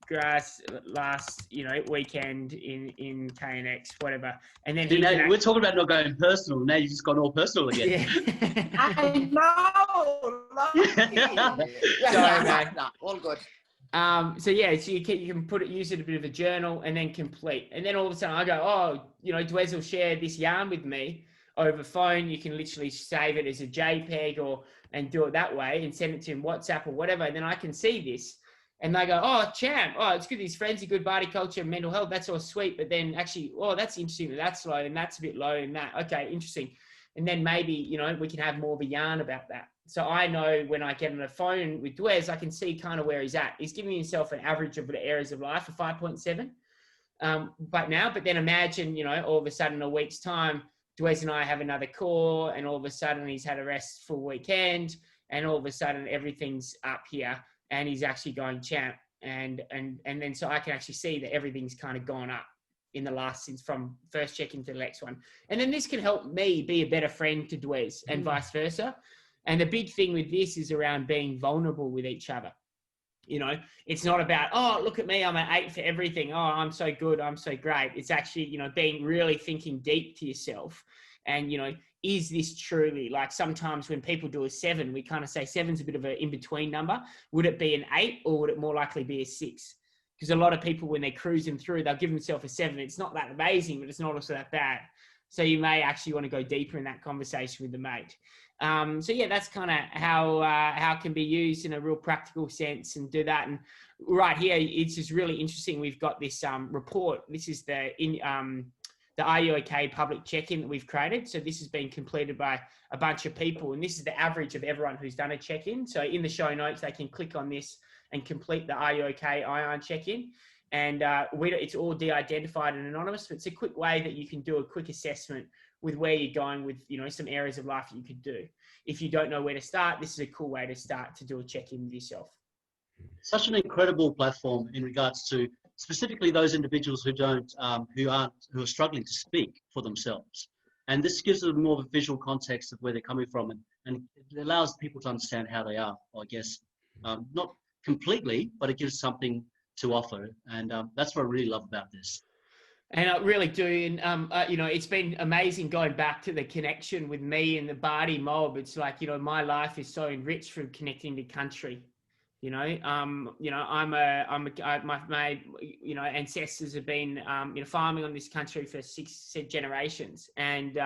grass last, you know, weekend in KNX, whatever. And then we're talking about not going personal. Now you've just gone all personal again. Yeah. I know. Sorry, mate. No, all good. So yeah, so you can use it a bit of a journal and then complete. And then all of a sudden I go, oh, you know, Dwes will share this yarn with me over phone. You can literally save it as a JPEG and do it that way and send it to him WhatsApp or whatever. And then I can see this. And they go, oh, champ, oh, it's good. These friends are good, body culture, mental health. That's all sweet. But then actually, oh, that's interesting. That's low and that's a bit low and that. Okay, interesting. And then maybe, you know, we can have more of a yarn about that. So I know when I get on the phone with Dwes, I can see kind of where he's at. He's giving himself an average of the areas of life of 5.7. But then imagine, you know, all of a sudden a week's time, Dwes and I have another call and all of a sudden he's had a restful weekend and all of a sudden everything's up here. And he's actually going champ. And then so I can actually see that everything's kind of gone up in the last, since from first check-in to the next one. And then this can help me be a better friend to Dwes and vice versa. And the big thing with this is around being vulnerable with each other. You know, it's not about, oh, look at me, I'm an 8 for everything. Oh, I'm so good, I'm so great. It's actually, you know, being really thinking deep to yourself. And, you know, is this truly, like sometimes when people do a 7, we kind of say 7's a bit of an in-between number. Would it be an 8 or would it more likely be a 6? Because a lot of people, when they're cruising through, they'll give themselves a 7. It's not that amazing, but it's not also that bad. So you may actually want to go deeper in that conversation with the mate. So yeah, that's kind of how it can be used in a real practical sense and do that. And right here, it's just really interesting. We've got this report. This is the Are You OK public check-in that we've created. So this has been completed by a bunch of people. And this is the average of everyone who's done a check-in. So in the show notes, they can click on this and complete the Are You OK iYarn check-in. And it's all de-identified and anonymous, but it's a quick way that you can do a quick assessment with where you're going with, you know, some areas of life that you could do. If you don't know where to start, this is a cool way to start to do a check-in with yourself. Such an incredible platform in regards to specifically those individuals who who are struggling to speak for themselves. And this gives them more of a visual context of where they're coming from, and it allows people to understand how they are, I guess. Not completely, but it gives something to offer. And that's what I really love about this. And I really do. And, you know, it's been amazing going back to the connection with me and the Bardi mob. It's like, you know, my life is so enriched from connecting to country. You know, my you know, ancestors have been, you know, farming on this country for 6 generations. And,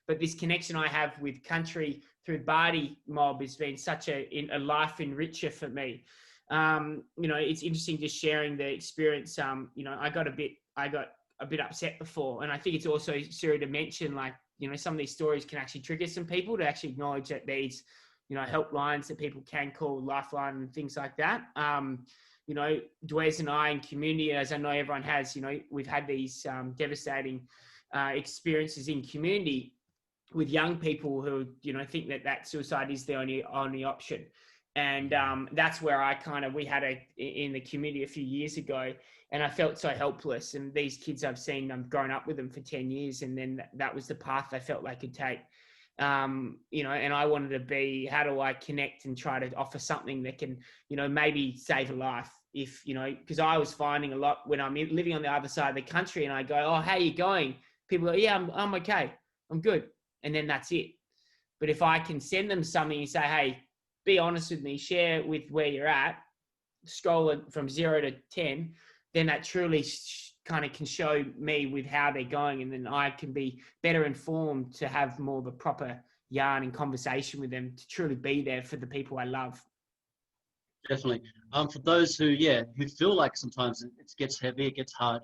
but this connection I have with country through Bardi mob has been such a life enricher for me. You know, it's interesting just sharing the experience. You know, I got a bit upset before. And I think it's also Siri to mention, like, you know, some of these stories can actually trigger some people to actually acknowledge that these, you know, helplines that people can call, Lifeline and things like that. You know, Dwes and I in community, as I know everyone has, you know, we've had these devastating experiences in community with young people who, you know, think that suicide is the only option. And that's where we had in the community a few years ago, and I felt so helpless. And these kids I've seen, I've grown up with them for 10 years, and then that was the path I felt they could take. You know, and I wanted to be, how do I connect and try to offer something that can, you know, maybe save a life? If, you know, because I was finding a lot when I'm living on the other side of the country and I go, oh, how are you going? People go, yeah, I'm okay. I'm good. And then that's it. But if I can send them something and say, hey, be honest with me, share with where you're at, scroll it from 0 to 10, then that truly kind of can show me with how they're going, and then I can be better informed to have more of a proper yarn and conversation with them to truly be there for the people I love. Definitely. For those who feel like sometimes it gets heavy, it gets hard,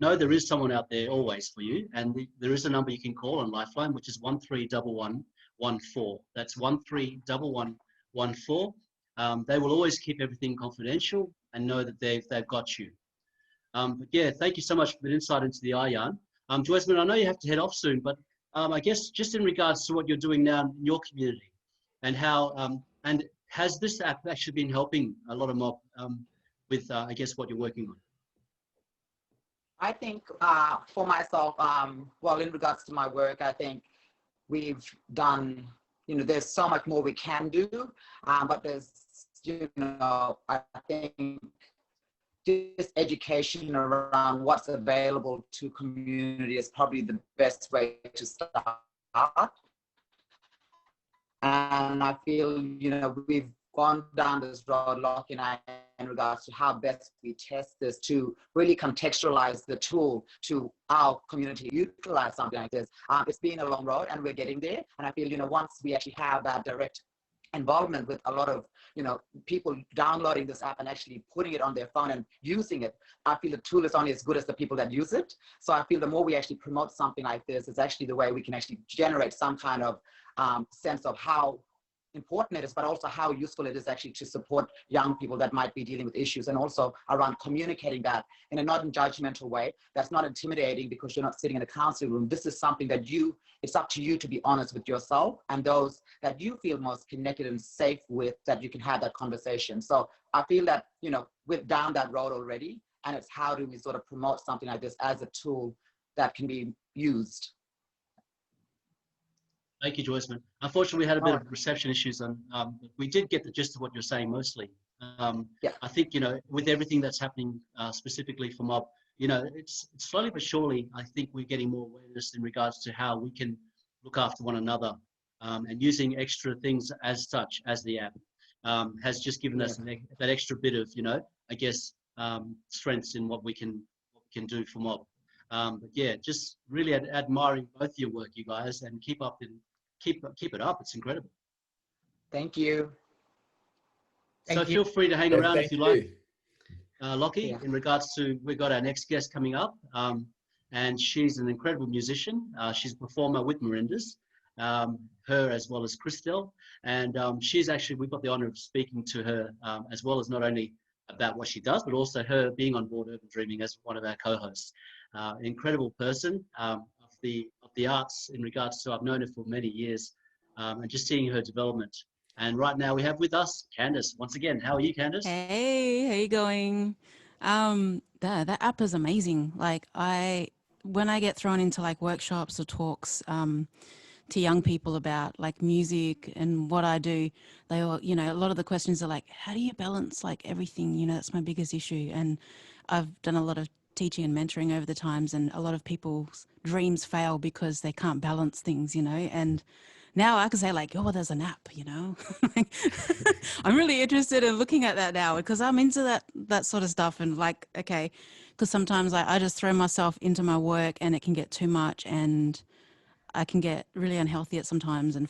know there is someone out there always for you, and there is a number you can call on Lifeline, which is 131114. That's 131114. They will always keep everything confidential and know that they've got you. But yeah, thank you so much for the insight into the iYarn. Dwesmond, I know you have to head off soon, but I guess just in regards to what you're doing now in your community, and how, and has this app actually been helping a lot of mob with, I guess, what you're working on? I think for myself, well, in regards to my work, I think we've done, you know, there's so much more we can do, but there's, you know, I think just education around what's available to community is probably the best way to start. And I feel, you know, we've gone down this road, Lockie and I, in regards to how best we test this to really contextualize the tool to our community, utilize something like this. It's been a long road and we're getting there. And I feel, you know, once we actually have that direct involvement with a lot of, you know, people downloading this app and actually putting it on their phone and using it, I feel the tool is only as good as the people that use it. So I feel the more we actually promote something like this, is actually the way we can actually generate some kind of sense of how important it is, but also how useful it is actually to support young people that might be dealing with issues, and also around communicating that in a not judgmental way, that's not intimidating because you're not sitting in a counseling room. This is something that it's up to you to be honest with yourself and those that you feel most connected and safe with, that you can have that conversation. So I feel that, you know, we're down that road already, and it's how do we sort of promote something like this as a tool that can be used. Thank you, Dwesmond. Unfortunately, we had a bit of reception issues, and we did get the gist of what you're saying mostly. I think, you know, with everything that's happening specifically for mob, you know, it's slowly but surely, I think we're getting more awareness in regards to how we can look after one another, and using extra things as such as the app has just given us that extra bit of, you know, I guess, strengths in what we can do for mob. But yeah, just really admiring both your work, you guys, and keep it up. It's incredible. Thank you. So feel free to hang around if you like. Lockie, in regards to, we've got our next guest coming up, and she's an incredible musician. She's a performer with Merindas, her as well as Christelle, and she's actually, we've got the honor of speaking to her as well as not only about what she does, but also her being on board Urban Dreaming as one of our co-hosts. Incredible person of the arts in regards to, I've known her for many years, and just seeing her development And right now we have with us Candice. Once again, how are you, Candice? Hey, how you going? That app is amazing. Like when I get thrown into like workshops or talks to young people about like music and what I do, they all, you know, a lot of the questions are like, how do you balance like everything? You know, that's my biggest issue. And I've done a lot of teaching and mentoring over the times, and a lot of people's dreams fail because they can't balance things, you know. And now I can say like, oh, there's an app, you know. I'm really interested in looking at that now because I'm into that sort of stuff. And like, okay, because sometimes I just throw myself into my work and it can get too much, and I can get really unhealthy at sometimes, and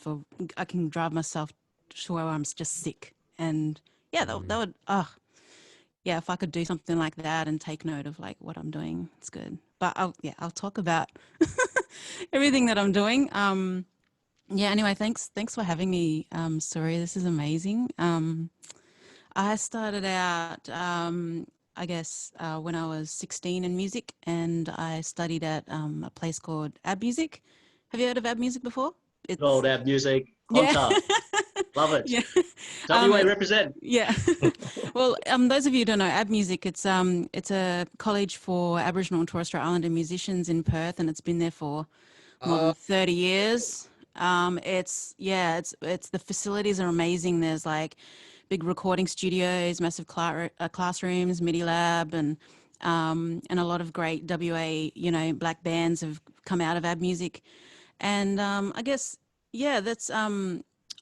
I can drive myself to where I'm just sick. And yeah, that would, yeah, if I could do something like that and take note of like what I'm doing, it's good. But I'll talk about everything that I'm doing. Yeah, anyway, thanks for having me, Suri. This is amazing. I started out, I guess, when I was 16 in music, and I studied at a place called Ab Music. Have you heard of Ab Music before? It's old Ab Music, yeah. Love it. Yeah. WA represent. Yeah. Well, those of you who don't know Ab Music, it's a college for Aboriginal and Torres Strait Islander musicians in Perth, and it's been there for more than 30 years. It's the facilities are amazing. There's like big recording studios, massive classrooms, MIDI lab, and a lot of great WA, you know, black bands have come out of Ab Music. And I guess, yeah, that's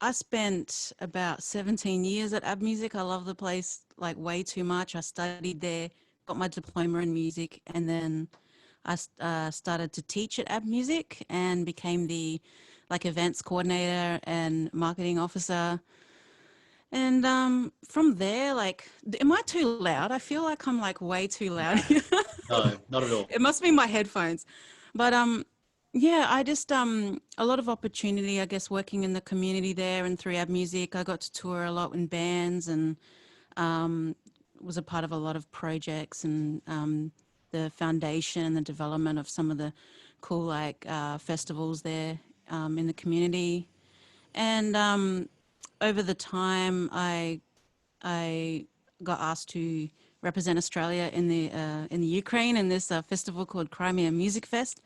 I spent about 17 years at Ab Music. I love the place like way too much. I studied there, got my diploma in music, and then I started to teach at Ab Music and became the like events coordinator and marketing officer. And from there, like, am I too loud? I feel like I'm like way too loud. No, not at all. It must be my headphones. But yeah, I just a lot of opportunity, I guess, working in the community there and through Ab Music. I got to tour a lot in bands and was a part of a lot of projects and the foundation and the development of some of the cool like festivals there in the community. And over the time, I got asked to represent Australia in the Ukraine in this festival called Crimea Music Fest.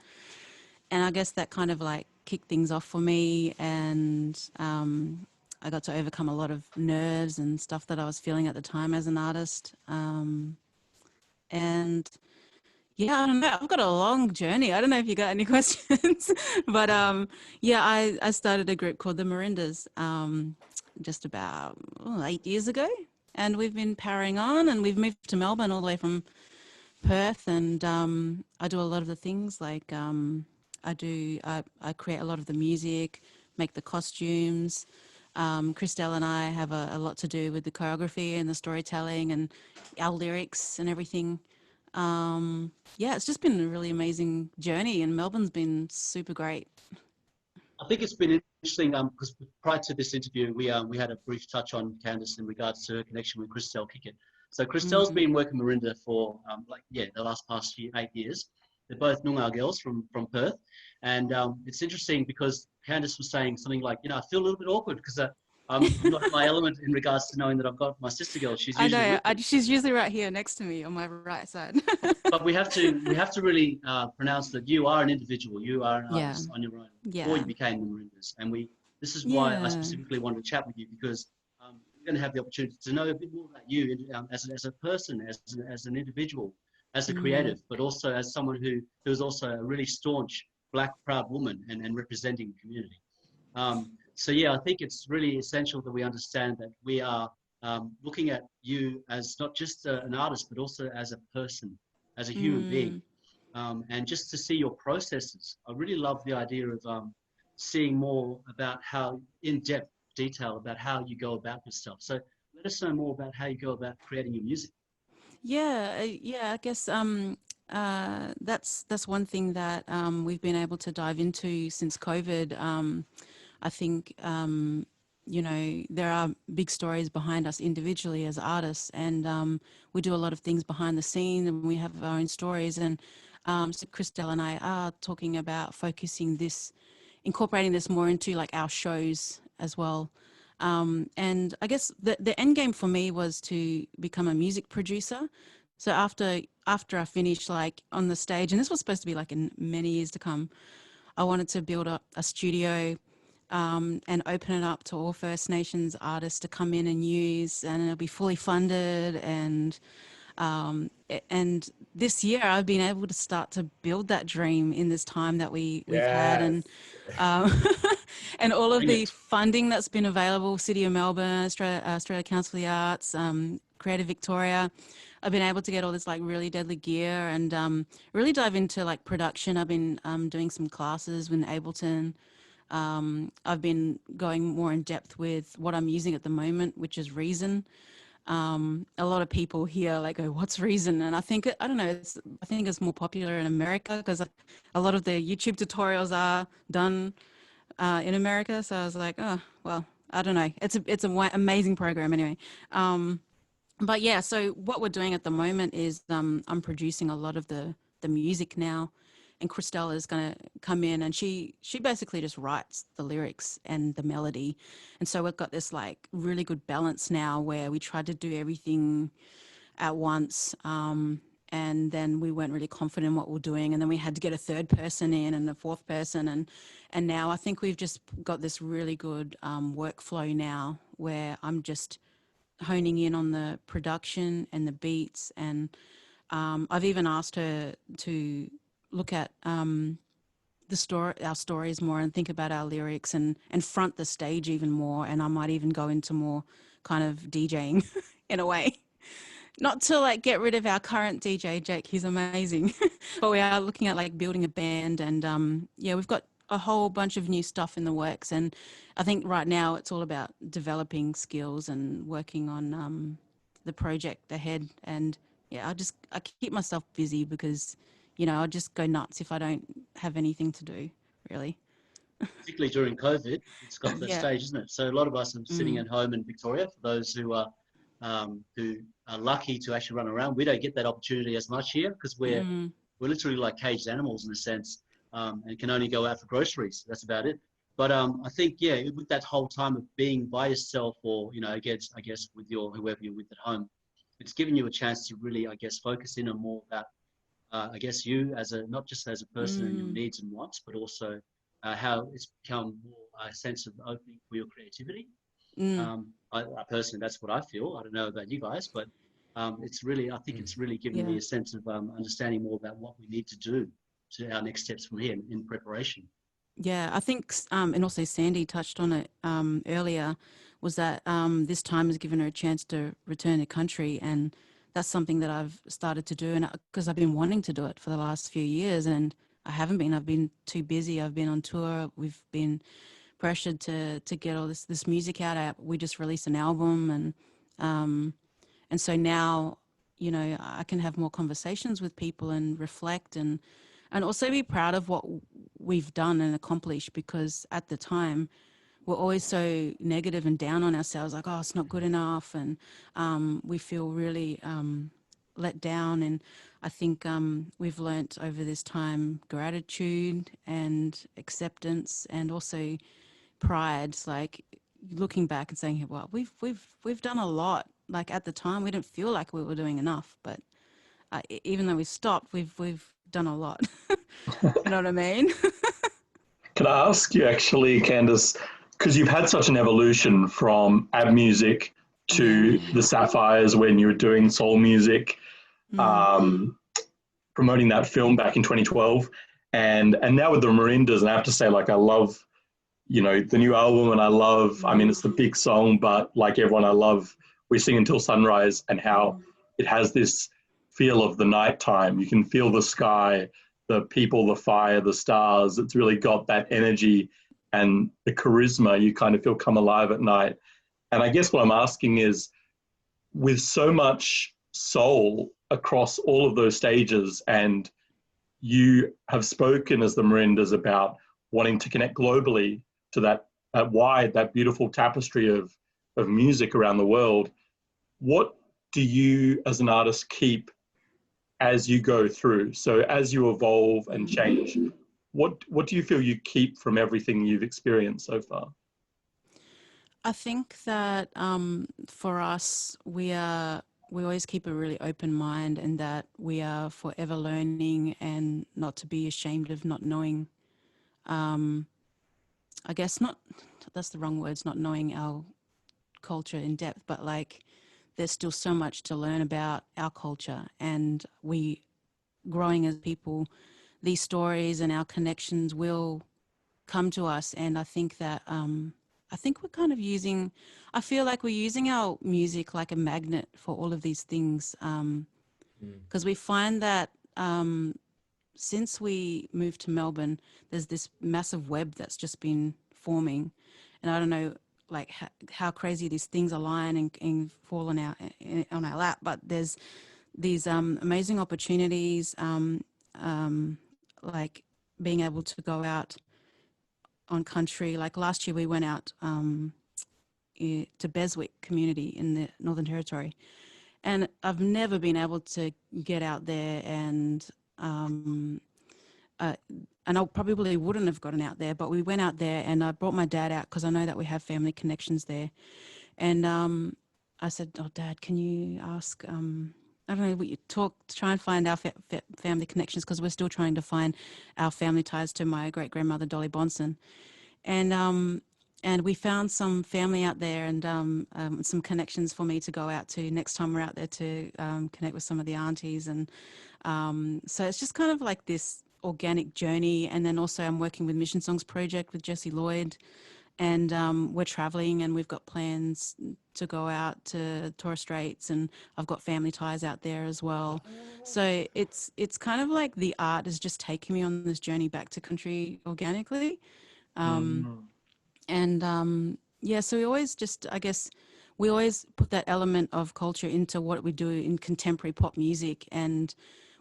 And I guess that kind of like kicked things off for me, and I got to overcome a lot of nerves and stuff that I was feeling at the time as an artist. And yeah, I don't know. I've got a long journey. I don't know if you got any questions, but yeah, I started a group called the Merindas just about 8 years ago, and we've been powering on, and we've moved to Melbourne all the way from Perth, and I do a lot of the things like I create a lot of the music, make the costumes. Christelle and I have a lot to do with the choreography and the storytelling and our lyrics and everything. Yeah, it's just been a really amazing journey, and Melbourne's been super great. I think it's been interesting because prior to this interview, we had a brief touch on Candice in regards to her connection with Christelle Kickett. So Christelle's been working Merinda for the past 8 years. They're both Noongar girls from Perth, and it's interesting because Candice was saying something like, you know, I feel a little bit awkward because I'm not in my element in regards to knowing that I've got my sister girl. She's usually she's usually right here next to me on my right side. But we have to really pronounce that you are an individual. You are an artist on your own before you became the Merindas. And this is why I specifically wanted to chat with you, because we're going to have the opportunity to know a bit more about you as a person, as an individual, as a creative, but also as someone who is also a really staunch Black proud woman and representing the community. So yeah, I think it's really essential that we understand that we are looking at you as not just an artist, but also as a person, as a human being. And just to see your processes. I really love the idea of seeing more about how in-depth detail about how you go about this stuff. So let us know more about how you go about creating your music. Yeah, I guess that's one thing that we've been able to dive into since COVID. I think, you know, there are big stories behind us individually as artists, and we do a lot of things behind the scenes, and we have our own stories. And so Christelle and I are talking about incorporating this more into like our shows as well. And I guess the end game for me was to become a music producer. So after I finished like on the stage, and this was supposed to be like in many years to come, I wanted to build up a studio and open it up to all First Nations artists to come in and use, and it'll be fully funded. And this year I've been able to start to build that dream in this time that we've had, and and all of the funding that's been available, City of Melbourne, Australia Council for the Arts, Creative Victoria. I've been able to get all this like really deadly gear and really dive into like production. I've been doing some classes with Ableton. I've been going more in depth with what I'm using at the moment, which is Reason. A lot of people here like go, what's Reason? And I think, I don't know, I think it's more popular in America because a lot of the YouTube tutorials are done in America. So I was like, oh, well, I don't know. It's an amazing program anyway. But yeah, so what we're doing at the moment is I'm producing a lot of the music now, and Christelle is going to come in, and she basically just writes the lyrics and the melody. And so we've got this like really good balance now where we tried to do everything at once. And then we weren't really confident in what we're doing. And then we had to get a third person in and a fourth person. And now I think we've just got this really good workflow now where I'm just honing in on the production and the beats. And I've even asked her to look at our stories more and think about our lyrics and front the stage even more. And I might even go into more kind of DJing in a way. Not to like get rid of our current DJ, Jake, he's amazing. But we are looking at like building a band, and yeah, we've got a whole bunch of new stuff in the works. And I think right now it's all about developing skills and working on the project ahead. And yeah, I keep myself busy because, you know, I'll just go nuts if I don't have anything to do, really. Particularly during COVID, it's got the stage, isn't it? So a lot of us are sitting at home in Victoria. For those who are lucky to actually run around, we don't get that opportunity as much here because we're literally like caged animals in a sense, and can only go out for groceries. That's about it. But I think, yeah, with that whole time of being by yourself, or, you know, I guess with whoever you're with at home, it's giving you a chance to really, I guess, focus in on more about, I guess, you as not just as a person and your needs and wants, but also how it's become more a sense of opening for your creativity. I personally, that's what I feel. I don't know about you guys, but it's really, I think it's really given me a sense of understanding more about what we need to do to our next steps from here in preparation. Yeah, I think, and also Sandy touched on it earlier, was that this time has given her a chance to return to country, and that's something that I've started to do, and because I've been wanting to do it for the last few years, and I haven't been. I've been too busy. I've been on tour. We've been pressured to get all this music out. We just released an album, and so now, you know, I can have more conversations with people and reflect and also be proud of what we've done and accomplished, because at the time we're always so negative and down on ourselves, like, oh, it's not good enough, and we feel really let down. And I think we've learnt over this time gratitude and acceptance, and also pride, like looking back and saying, well, we've done a lot. Like at the time we didn't feel like we were doing enough, but even though we stopped, we've done a lot. You know what I mean? Can I ask you actually, Candice, because you've had such an evolution from ab music to the Sapphires when you were doing soul music, promoting that film back in 2012, and now with the Merindas, and I have to say, like, I love, you know, the new album, and I love, I mean, it's the big song, but like everyone, I love We Sing Until Sunrise, and how it has this feel of the nighttime. You can feel the sky, the people, the fire, the stars. It's really got that energy and the charisma. You kind of feel come alive at night. And I guess what I'm asking is, with so much soul across all of those stages, and you have spoken as the Merindas about wanting to connect globally to that wide, that beautiful tapestry of music around the world, what do you as an artist keep as you go through? So as you evolve and change, what do you feel you keep from everything you've experienced so far? I think that for us, we always keep a really open mind, and that we are forever learning and not to be ashamed of not knowing. I guess that's the wrong words, not knowing our culture in depth, but like there's still so much to learn about our culture, and we growing as people, these stories and our connections will come to us. And I think that we're kind of I feel like we're using our music like a magnet for all of these things, because we find that since we moved to Melbourne, there's this massive web that's just been forming, and I don't know like how crazy these things align and fall on our lap, but there's these amazing opportunities, like being able to go out on country. Like last year we went out to Beswick community in the Northern Territory, and I've never been able to get out there, and I probably wouldn't have gotten out there, but we went out there, and I brought my dad out because I know that we have family connections there. And I said, "Oh, Dad, can you ask, I don't know, we try and find our family connections, because we're still trying to find our family ties to my great-grandmother, Dolly Bonson." And we found some family out there, and some connections for me to go out to next time we're out there to connect with some of the aunties. And so it's just kind of like this organic journey. And then also I'm working with Mission Songs Project with Jessie Lloyd, and we're traveling, and we've got plans to go out to Torres Straits, and I've got family ties out there as well. So it's kind of like the art is just taking me on this journey back to country organically. Yeah, so we always we always put that element of culture into what we do in contemporary pop music, and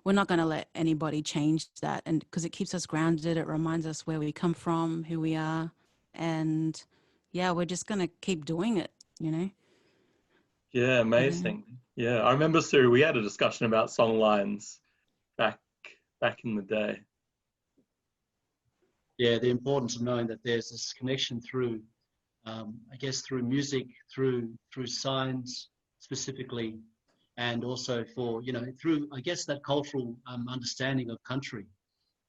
we're not going to let anybody change that, and because it keeps us grounded, it reminds us where we come from, who we are, and yeah, we're just going to keep doing it, you know. Yeah, amazing. Yeah, I remember, Sue, we had a discussion about song lines back in the day. Yeah, the importance of knowing that there's this connection through, I guess, through music, through signs specifically, and also for, you know, through, I guess, that cultural understanding of country,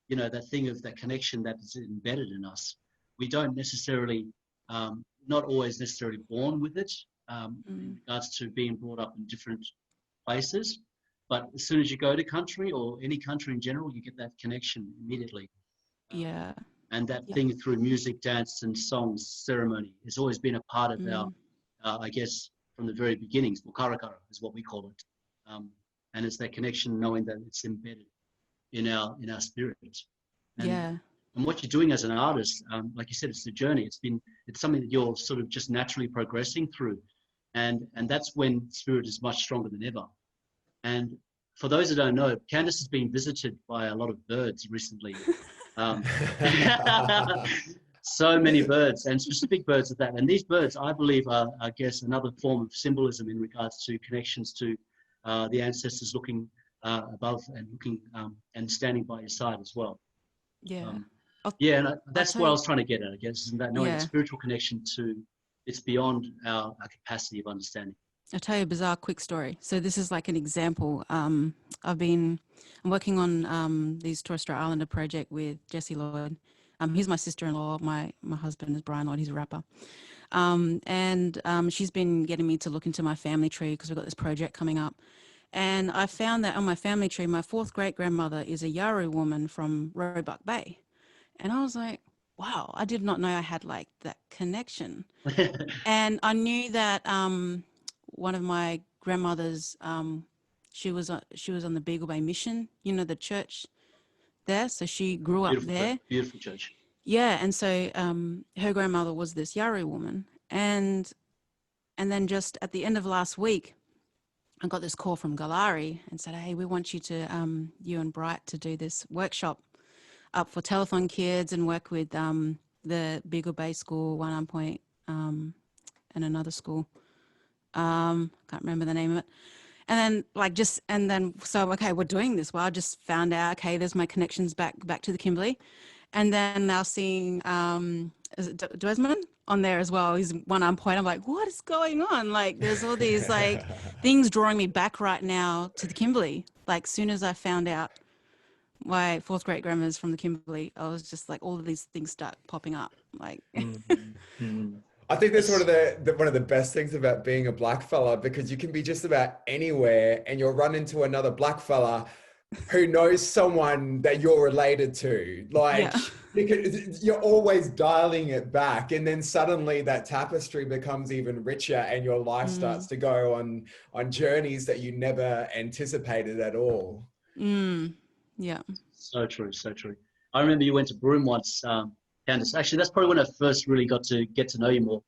you know, that thing of that connection that is embedded in us. We don't necessarily, not always necessarily born with it, in regards to being brought up in different places, but as soon as you go to country, or any country in general, you get that connection immediately. Yeah. And that thing through music, dance, and songs, ceremony, has always been a part of our, I guess, from the very beginnings. Well, karakara is what we call it. And it's that connection, knowing that it's embedded in our spirit. And what you're doing as an artist, like you said, it's a journey. It's something that you're sort of just naturally progressing through. And that's when spirit is much stronger than ever. And for those that don't know, Candice has been visited by a lot of birds recently. So many birds, and specific birds at that. And these birds, I believe, are, I guess, another form of symbolism in regards to connections to the ancestors looking above and looking and standing by your side as well. Yeah. And that's what I was trying to get at, I guess, isn't that knowing the spiritual connection to, it's beyond our capacity of understanding. I'll tell you a bizarre quick story. So this is like an example. I'm working on these Torres Strait Islander project with Jessie Lloyd. He's my sister-in-law. My husband is Brian Lloyd. He's a rapper. And she's been getting me to look into my family tree, because we've got this project coming up. And I found that on my family tree, my fourth great-grandmother is a Yawuru woman from Roebuck Bay. And I was like, wow, I did not know I had like that connection. And I knew that one of my grandmothers, she was on the Beagle Bay Mission, you know, the church there. So she grew up there. Beautiful church. Yeah, and so her grandmother was this Yawuru woman, and then just at the end of last week, I got this call from Galari and said, "Hey, we want you to you and Bright to do this workshop up for telethon kids and work with the Beagle Bay School, One Arm Point, and another school. Can't remember the name of it. And then so okay, we're doing this. Well, I just found out, okay, there's my connections back to the Kimberley. And then now seeing is it Dwesmond? on there as well. He's one arm point. I'm like, what is going on? Like, there's all these like things drawing me back right now to the Kimberley. Like, soon as I found out my fourth great grandma's from the Kimberley, I was just like, all of these things start popping up. Like, I think that's one of the best things about being a black fella, because you can be just about anywhere and you'll run into another black fella who knows someone that you're related to. Like, you're always dialing it back, and then suddenly that tapestry becomes even richer, and your life starts to go on journeys that you never anticipated at all. Yeah. So true, so true. I remember you went to Broome once, Candice. Actually, that's probably when I first really got to get to know you more.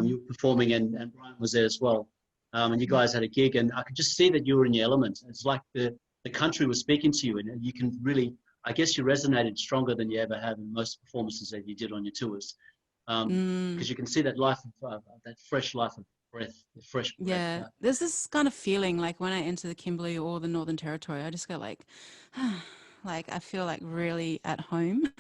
You were performing, and Brian was there as well. And you guys had a gig, and I could just see that you were in your element. It's like the country was speaking to you, and you can really, I guess you resonated stronger than you ever have in most performances that you did on your tours. Because you can see that life, that fresh life of breath, the fresh breath. Yeah, there's this kind of feeling like when I enter the Kimberley or the Northern Territory, I just go like, like I feel like really at home.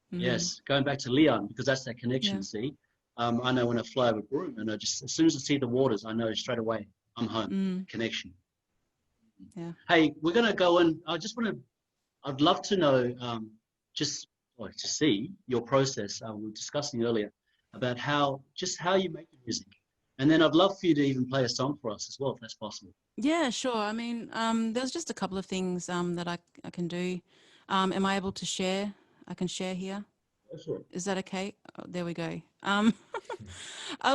Yes, going back to Liyan, because that's that connection, see. I know when I fly over Broome, and I just, as soon as I see the waters, I know straight away I'm home, connection. Yeah. Hey, we're going to go in. I'd love to know, to see your process. We were discussing earlier about how you make the music. And then I'd love for you to even play a song for us as well, if that's possible. Yeah, sure. I mean, there's just a couple of things that I can do. Am I able to share? I can share here. Sure. Is that okay? Oh, there we go. I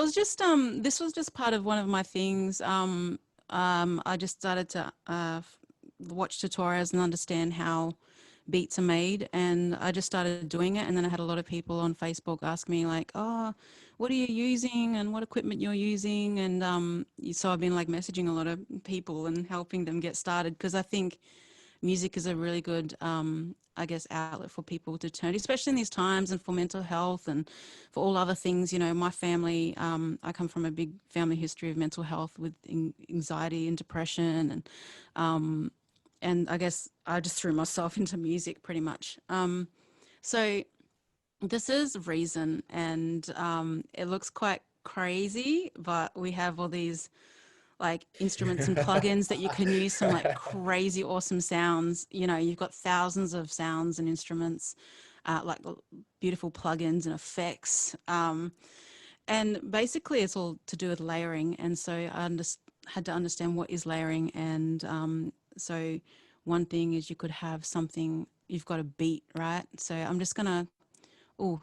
was just, this was just part of one of my things. I just started to watch tutorials and understand how beats are made, and I just started doing it. And then I had a lot of people on Facebook ask me like, oh, what are you using and what equipment you're using? And so I've been like messaging a lot of people and helping them get started, because I think music is a really good I guess outlet for people to turn, especially in these times, and for mental health and for all other things. You know, my family, I come from a big family history of mental health with anxiety and depression, and I guess I just threw myself into music pretty much. So this is Reason, and it looks quite crazy, but we have all these like instruments and plugins that you can use, some like crazy awesome sounds. You know, you've got thousands of sounds and instruments, like beautiful plugins and effects. And basically it's all to do with layering. And so I had to understand what is layering. And so one thing is you could have something, you've got a beat, right? So I'm just gonna,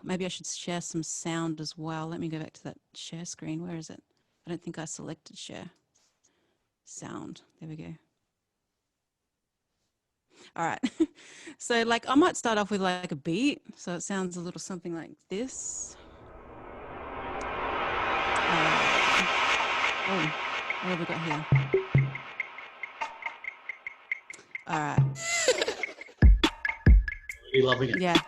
maybe I should share some sound as well. Let me go back to that share screen. Where is it? I don't think I selected share. Sound, there we go. All right. So like I might start off with like a beat, so it sounds a little something like this. What have we got here? All right. Really loving it. Yeah.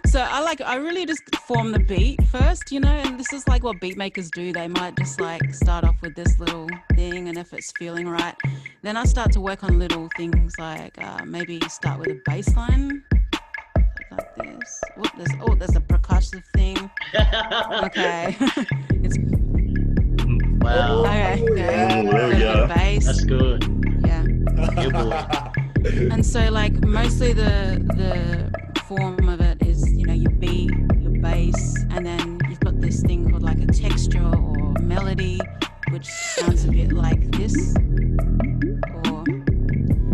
So I really just form the beat first, you know, and this is like what beat makers do. They might just like start off with this little thing, and if it's feeling right, then I start to work on little things like maybe start with a bass line like this. There's a percussive thing. Okay. It's wow. Okay. Yeah. Bass. That's good. Yeah. Good boy. And so like mostly the form of it is, you know, your beat, your bass, and then you've got this thing called like a texture or melody, which sounds a bit like this, or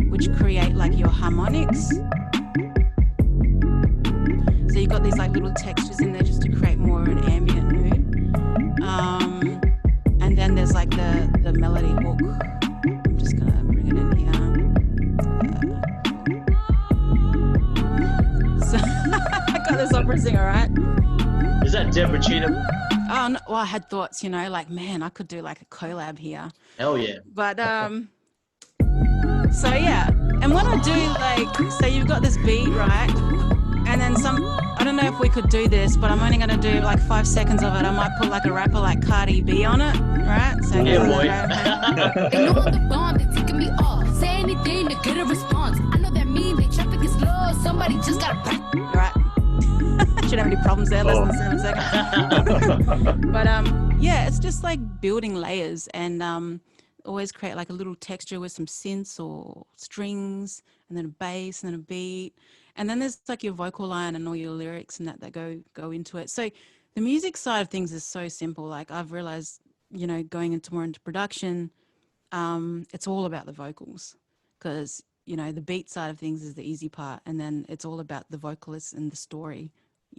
which create like your harmonics. So you've got these like little textures in there just to create more of an ambient mood. And then there's like the melody hook. I'm just gonna bring it in here. So I got this opera singer, right? Is that Deborah Cheatham? Oh, no, well, I had thoughts, you know, like, man, I could do like a collab here. Hell yeah. But, so yeah. And when I do like, so you've got this beat, right? And then I don't know if we could do this, but I'm only going to do like 5 seconds of it. I might put like a rapper like Cardi B on it, right? So yeah, boy. They know the bomb, they're taking me off. Say anything to get a response. I know that mean they traffic is low. Somebody just got to right. Should have already problems there, less than 7 seconds. But yeah, it's just like building layers and always create like a little texture with some synths or strings and then a bass and then a beat. And then there's like your vocal line and all your lyrics and that go into it. So the music side of things is so simple. Like I've realized, you know, going more into production, it's all about the vocals because, you know, the beat side of things is the easy part. And then it's all about the vocalists and the story.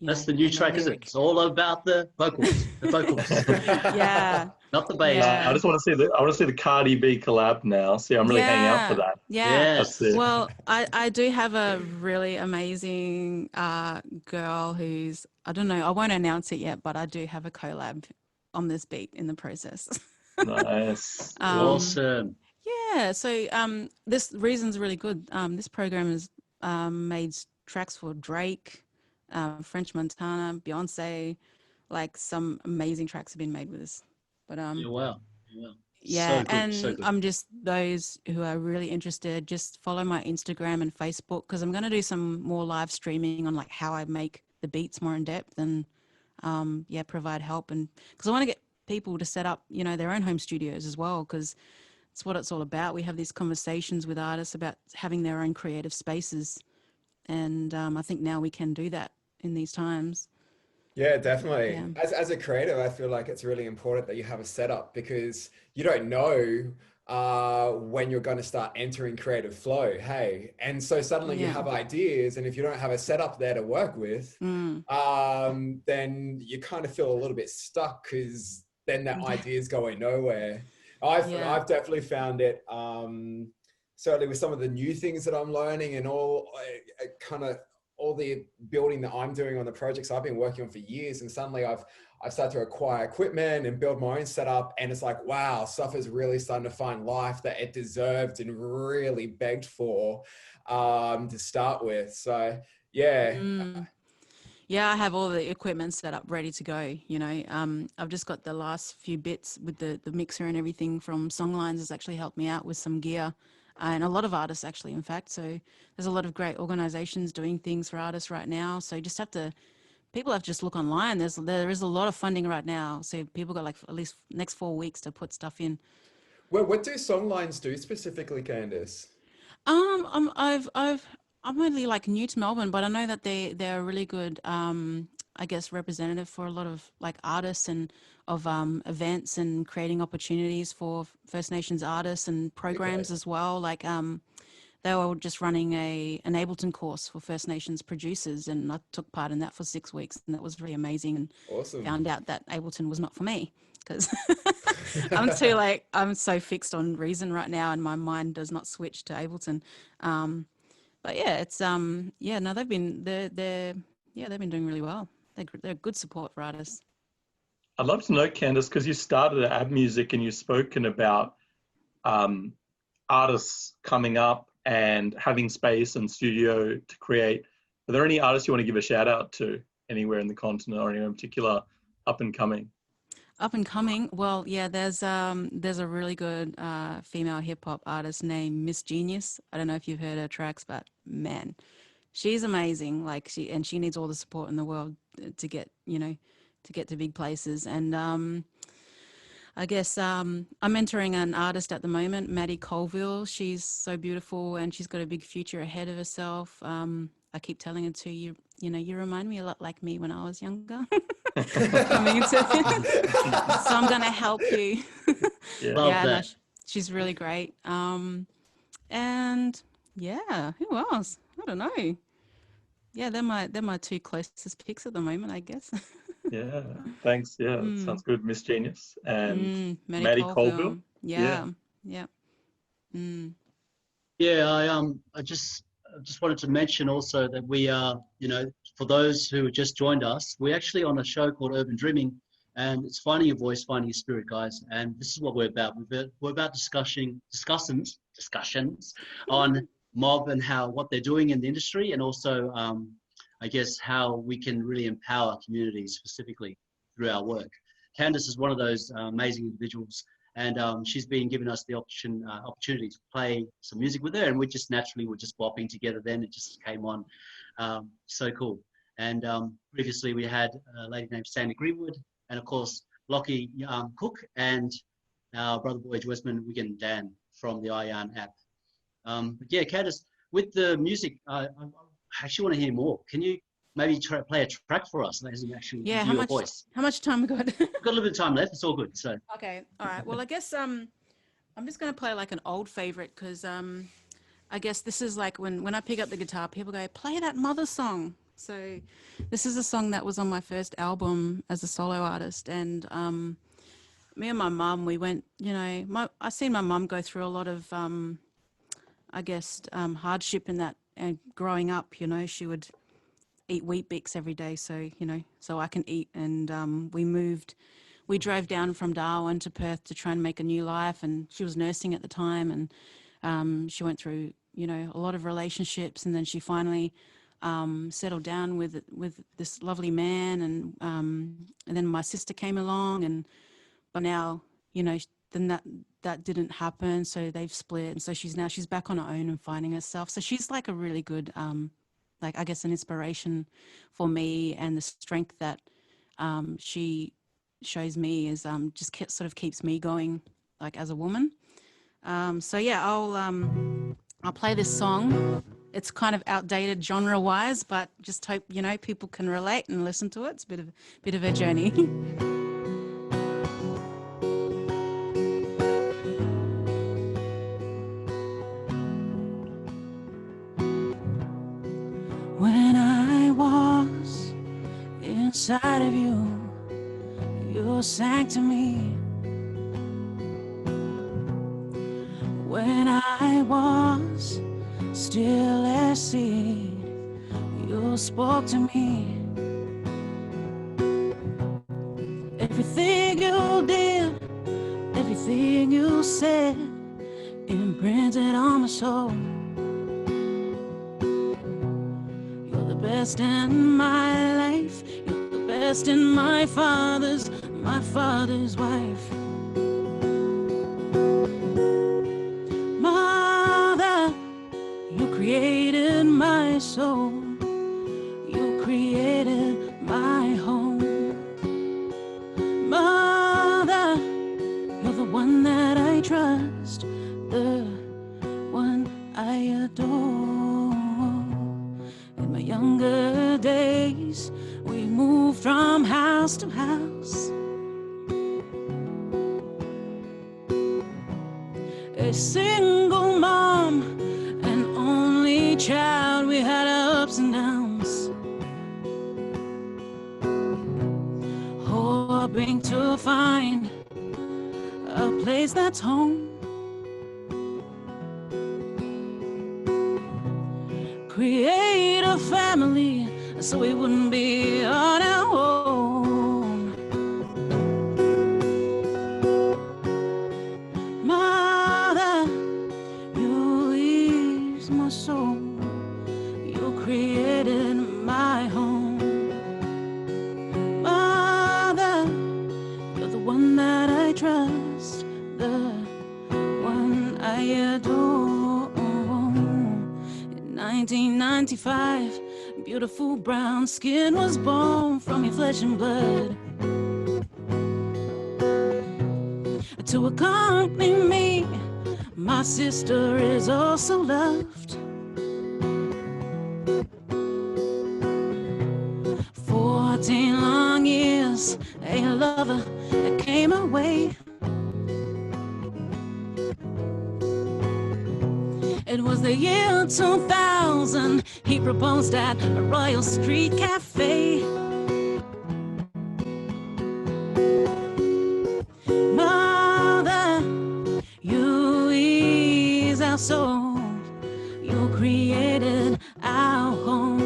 That's the new track, isn't it? It's all about the vocals. The vocals. Yeah. Not the bass. Yeah. I just want to see the Cardi B collab now. See, I'm really hanging out for that. Yeah. Yes. Well, I do have a really amazing girl who's, I don't know, I won't announce it yet, but I do have a collab on this beat in the process. Nice. Awesome. Yeah. So this reason's really good. This program has made tracks for Drake, French Montana, Beyonce, like some amazing tracks have been made with this. But Yeah, wow. yeah, So good, and so good. I'm just those who are really interested, just follow my Instagram and Facebook because I'm going to do some more live streaming on like how I make the beats more in depth and yeah, provide help and because I want to get people to set up, you know, their own home studios as well because it's what it's all about. We have these conversations with artists about having their own creative spaces, and I think now we can do that in these times. Yeah, definitely. Yeah. As a creative, I feel like it's really important that you have a setup because you don't know when you're going to start entering creative flow. Hey, and so suddenly you have ideas, and if you don't have a setup there to work with, then you kind of feel a little bit stuck because then that idea is going nowhere. I've definitely found it. Certainly with some of the new things that I'm learning and all the building that I'm doing on the projects I've been working on for years, and suddenly I've started to acquire equipment and build my own setup, and it's like, wow, stuff is really starting to find life that it deserved and really begged for to start with. So yeah. Yeah, I have all the equipment set up ready to go, you know. I've just got the last few bits with the mixer and everything from Songlines has actually helped me out with some gear. And a lot of artists actually, in fact. So there's a lot of great organizations doing things for artists right now. So you just have to, people have to just look online. There is a lot of funding right now. So people got like at least next 4 weeks to put stuff in. Well, what do Songlines do specifically, Candice? I'm only like new to Melbourne, but I know that they're a really good, I guess, representative for a lot of like artists and of events and creating opportunities for First Nations artists and programs as well. Like they were just running an Ableton course for First Nations producers, and I took part in that for 6 weeks, and that was really amazing. And awesome. Found out that Ableton was not for me because I'm so fixed on Reason right now, and my mind does not switch to Ableton. But yeah, it's they've been doing really well. They're good support for artists. I'd love to know, Candice, because you started at Ab Music and you've spoken about artists coming up and having space and studio to create. Are there any artists you want to give a shout out to anywhere in the continent or anywhere in particular up and coming? Up and coming, well, yeah, there's a really good female hip hop artist named Miss Genius. I don't know if you've heard her tracks, but man, she's amazing. Like she needs all the support in the world to get to big places. And I guess I'm mentoring an artist at the moment, Maddie Colville. She's so beautiful and she's got a big future ahead of herself. I keep telling her you remind me a lot like me when I was younger. Coming into so I'm gonna help you. No, she's really great. And yeah, who else? I don't know. Yeah, they're my two closest picks at the moment, I guess. Yeah, thanks. Yeah, sounds good. Miss Genius and Maddie Colville. Yeah. Yeah, I just wanted to mention also that we are, for those who just joined us, we're actually on a show called Urban Dreaming, and it's finding your voice, finding your spirit, guys. And this is what we're about. We're about discussions on mob and what they're doing in the industry, and also, I guess, how we can really empower communities specifically through our work. Candice is one of those amazing individuals, and she's been giving us the opportunity to play some music with her, and we just naturally were just bopping together then. It just came on. So cool. And previously we had a lady named Sandy Greenwood, and of course, Lockie Cooke and our brother boy Dwesmond Wiggan-Dann from the iYarn app. But yeah, Candice, with the music, I actually want to hear more. Can you maybe play a track for us as an actual voice? How much time we got? We've got a little bit of time left. It's all good. So Okay, all right. Well, I guess I'm just going to play like an old favorite because I guess this is like when I pick up the guitar, people go, play that Mother song. So this is a song that was on my first album as a solo artist. And me and my mum, we went, you know, I seen my mum go through a lot of, I guess, hardship in that. And growing up, you know, she would eat Wheat Bix every day. So, you know, so I can eat. And we drove down from Darwin to Perth to try and make a new life. And she was nursing at the time. And she went through, you know, a lot of relationships. And then she finally settled down with this lovely man, and then my sister came along, but now, you know, then that didn't happen, so they've split, and so she's back on her own and finding herself. So she's like a really good like, I guess, an inspiration for me, and the strength that she shows me is just sort of keeps me going, like, as a woman. So yeah, I'll play this song. It's kind of outdated genre-wise, but just hope, you know, people can relate and listen to it. It's a bit of a journey. When I was inside of you, you sang to me. When I was still a seed, you spoke to me. Everything you did, everything you said, imprinted on my soul. You're the best in my life, you're the best in my father's wife. Created my soul, you created my home. Mother, you're the one that I trust, the one I adore. In my younger days, we moved from house to house. A single mom, child, we had our ups and downs, hoping to find a place that's home. Create a family so we wouldn't be on our own. Mother, you ease my soul. Created my home. Mother, you're the one that I trust, the one I adore. In 1995, beautiful brown skin was born from your flesh and blood. To accompany me, my sister is also loved. 14 long years, a lover that came away. It was the year 2000, he proposed at a Royal Street Cafe. Mother, you ease our soul, you created our home.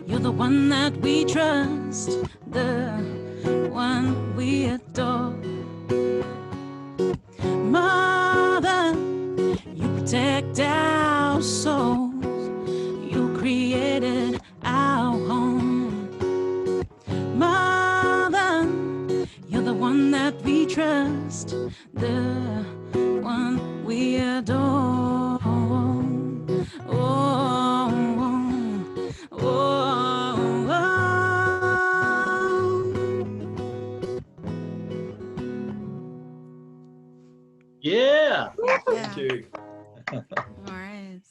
You're the one that we trust, the one we adore. Mother, you protect our souls, you created our home. Mother, you're the one that we trust, the one we adore. Oh, you. All right.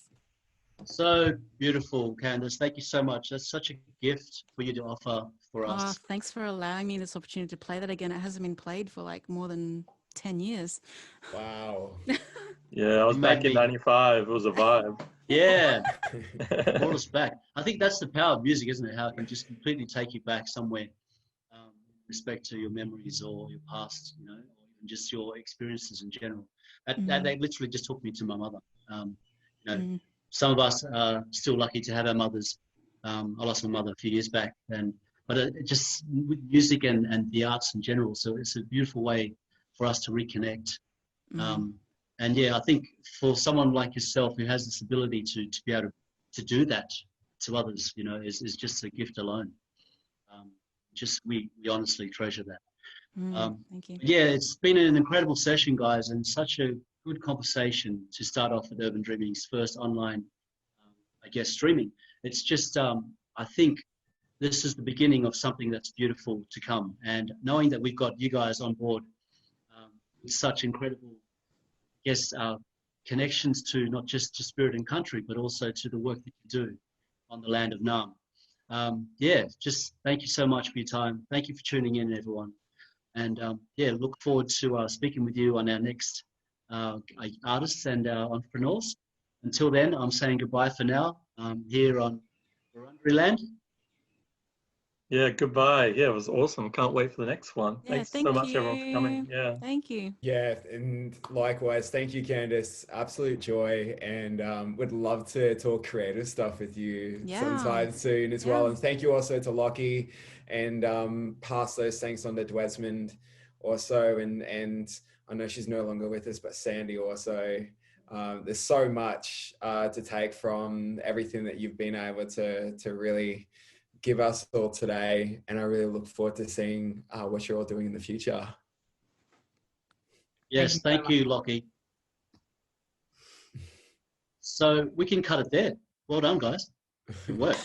So beautiful, Candice. Thank you so much. That's such a gift for you to offer for Oh, us. thanks for allowing me this opportunity to play that again. It hasn't been played for like more than 10 years. Wow. Yeah, I was back in '95. It was a vibe. Yeah, brought us back. I think that's the power of music, isn't it? How it can just completely take you back somewhere, with respect to your memories or your past, you know, or even just your experiences in general. That literally just took me to my mother. You know, some of us are still lucky to have our mothers. I lost my mother a few years back, but it just with music and the arts in general. So it's a beautiful way for us to reconnect. And yeah, I think for someone like yourself who has this ability to be able to do that to others, you know, is just a gift alone. We honestly treasure that. Thank you. Yeah, it's been an incredible session, guys, and such a good conversation to start off with Urban Dreaming's first online, I guess, streaming. It's just, I think this is the beginning of something that's beautiful to come. And knowing that we've got you guys on board with such incredible, I guess, connections to not just to spirit and country, but also to the work that you do on the land of Nam. Yeah, just thank you so much for your time. Thank you for tuning in, everyone. And yeah, look forward to speaking with you on our next artists and entrepreneurs. Until then, I'm saying goodbye for now here on Wurundjeri land. Yeah, goodbye. Yeah, it was awesome. Can't wait for the next one. Yeah, Thanks so much, everyone, for coming. Yeah. Thank you. Yeah, and likewise, thank you, Candice. Absolute joy, and would love to talk creative stuff with you sometime soon as well. And thank you also to Lockie, and pass those thanks on to Dwesmond also. And I know she's no longer with us, but Sandy also. There's so much to take from everything that you've been able to really give us all today, and I really look forward to seeing what you're all doing in the future. Yes, thank you, Lockie. So we can cut it there. Well done, guys. Good work.